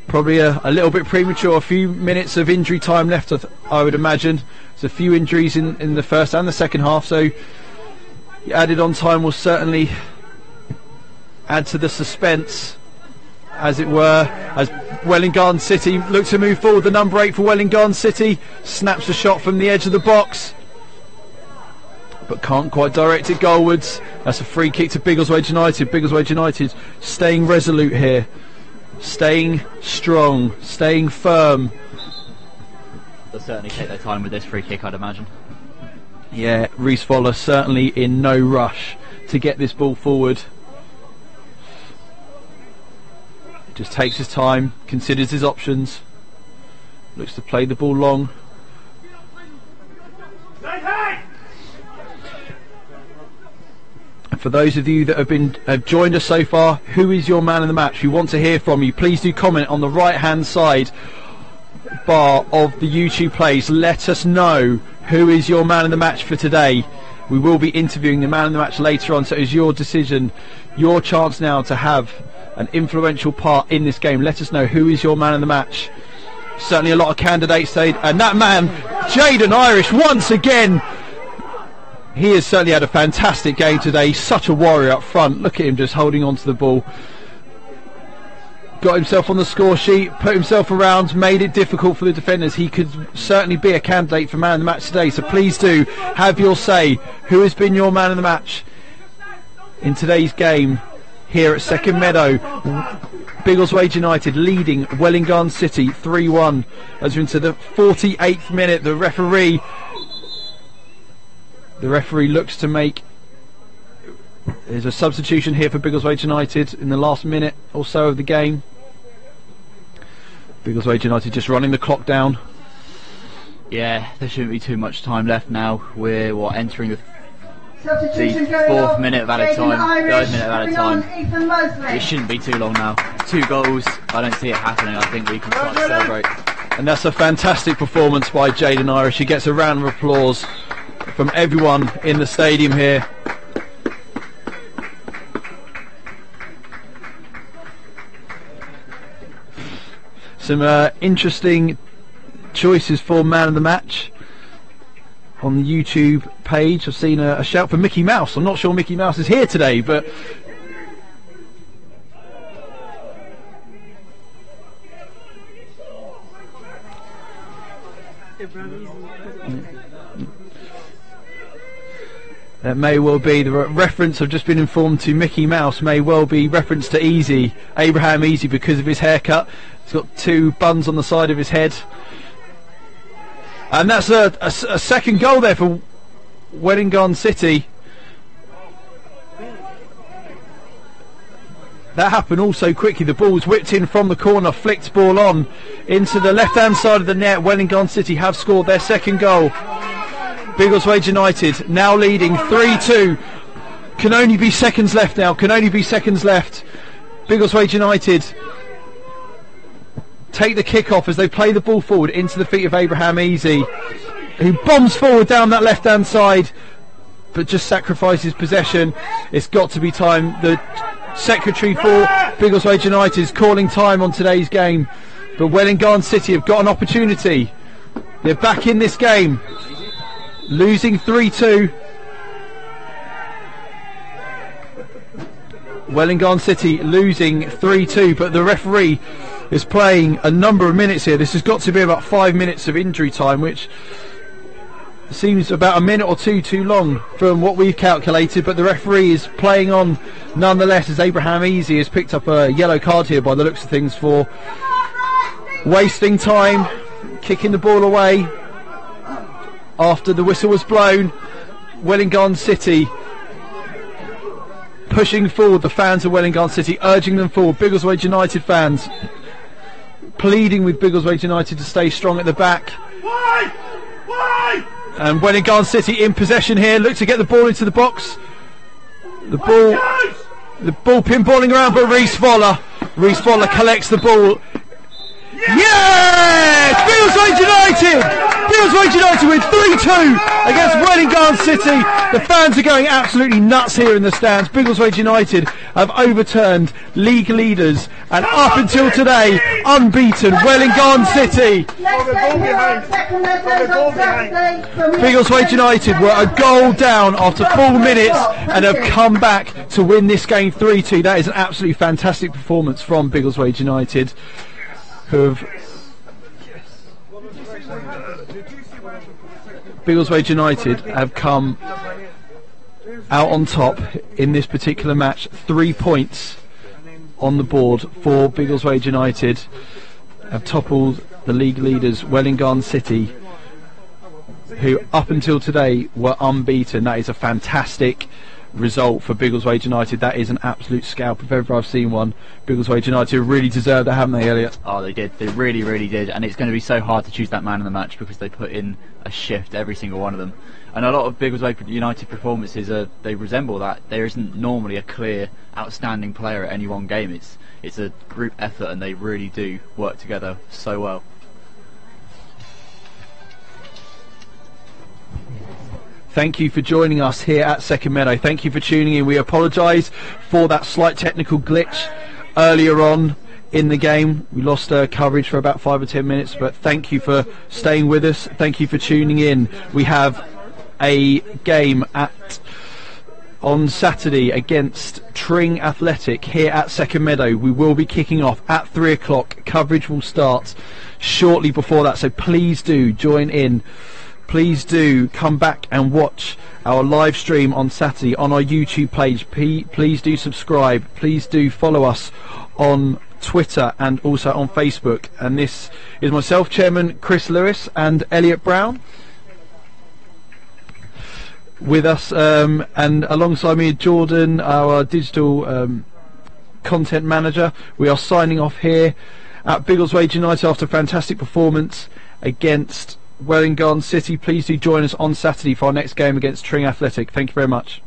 Probably a little bit premature. A few minutes of injury time left, I would imagine. There's a few injuries in the first and the second half, so added on time will certainly add to the suspense, as it were, as Welwyn Garden City look to move forward. The number 8 for Welwyn Garden City snaps a shot from the edge of the box, but can't quite direct it goalwards. That's a free kick to Biggleswade United. Biggleswade United staying resolute here, staying strong, staying firm. They'll certainly take their time with this free kick, I'd imagine. Yeah, Reece Fowler certainly in no rush to get this ball forward. Just takes his time, considers his options, looks to play the ball long. And for those of you that have joined us so far, who is your man of the match? We want to hear from you. Please do comment on the right hand side bar of the YouTube plays. Let us know who is your man of the match for today. We will be interviewing the man of the match later on, so it's your decision, your chance now to have an influential part in this game. Let us know who is your man of the match. Certainly a lot of candidates today, and that man, Jaden Irish, once again. He has certainly had a fantastic game today. He's such a warrior up front. Look at him just holding on to the ball. Got himself on the score sheet, put himself around, made it difficult for the defenders. He could certainly be a candidate for man of the match today, so please do have your say. Who has been your man of the match in today's game here at Second Meadow? Biggleswade United leading Welwyn Garden City 3-1 as we're into the 48th minute. The referee looks to make, there's a substitution here for Biggleswade United in the last minute or so of the game. Biggleswade United just running the clock down. Yeah, there shouldn't be too much time left now. We're entering the Substitution the going fourth off. minute of added Jaden time, Irish, third minute of added coming on, time. Ethan Mosley. It shouldn't be too long now. 2 goals, I don't see it happening. I think we can start to celebrate. And that's a fantastic performance by Jaden Irish. He gets a round of applause from everyone in the stadium here. Some interesting choices for man of the match on the YouTube page. I've seen a shout for Mickey Mouse. I'm not sure Mickey Mouse is here today, but that may well be the reference. I've just been informed to Mickey Mouse may well be reference to Easy, Abraham Easy, because of his haircut. He's got 2 buns on the side of his head. And that's a second goal there for Welwyn Garden City. That happened all so quickly. The ball was whipped in from the corner, flicked ball on into the left hand side of the net. Welwyn Garden City have scored their second goal. Biggleswade United now leading 3-2. Can only be seconds left now. Can only be seconds left. Biggleswade United take the kick off as they play the ball forward into the feet of Abraham Easy, who bombs forward down that left hand side. but just sacrifices possession. It's got to be time. The secretary for Biggleswade United is calling time on today's game, but Welwyn Garden City have got an opportunity. They're back in this game, losing 3-2. Welwyn Garden City losing 3-2, but the referee is playing a number of minutes here. This has got to be about 5 minutes of injury time, which seems about a minute or two too long from what we've calculated, but the referee is playing on nonetheless, as Abraham Easy has picked up a yellow card here by the looks of things for wasting time, kicking the ball away after the whistle was blown. Welwyn Garden City pushing forward, the fans of Welwyn Garden City urging them forward. Biggleswade United fans pleading with Biggleswade United to stay strong at the back. Why? And Welwyn Garden City in possession here, look to get the ball into the box. The ball pinballing around, but Reece Voller collects the ball. Yes! Biggleswade United! Biggleswade United with 3-2 against Welwyn Garden City. The fans are going absolutely nuts here in the stands. Biggleswade United have overturned league leaders and up until today unbeaten Welwyn Garden City. Biggleswade United were a goal down after 4 minutes and have come back to win this game 3-2. That is an absolutely fantastic performance from Biggleswade United, Biggleswade United have come out on top in this particular match. 3 points on the board for Biggleswade United, have toppled the league leaders Welwyn Garden City, who up until today were unbeaten. That is a fantastic result for Biggleswade United. That is an absolute scalp if ever I've seen one. Biggleswade United really deserved that, haven't they, Elliot? Oh, they did. They really, really did. And it's going to be so hard to choose that man in the match because they put in a shift, every single one of them. And a lot of Biggleswade United performances they resemble that. There isn't normally a clear, outstanding player at any one game. It's a group effort, and they really do work together so well. Thank you for joining us here at Second Meadow. Thank you for tuning in. We apologise for that slight technical glitch earlier on in the game. We lost coverage for about 5 or 10 minutes, but thank you for staying with us. Thank you for tuning in. We have a game on Saturday against Tring Athletic here at Second Meadow. We will be kicking off at 3 o'clock. Coverage will start shortly before that, so please do join in. Please do come back and watch our live stream on Saturday on our YouTube page. Please do subscribe. Please do follow us on Twitter and also on Facebook. And this is myself, Chairman Chris Lewis, and Elliot Brown with us, and alongside me Jordan, our digital content manager. We are signing off here at Biggleswade United after a fantastic performance against Welwyn Garden City. Please do join us on Saturday for our next game against Tring Athletic. Thank you very much.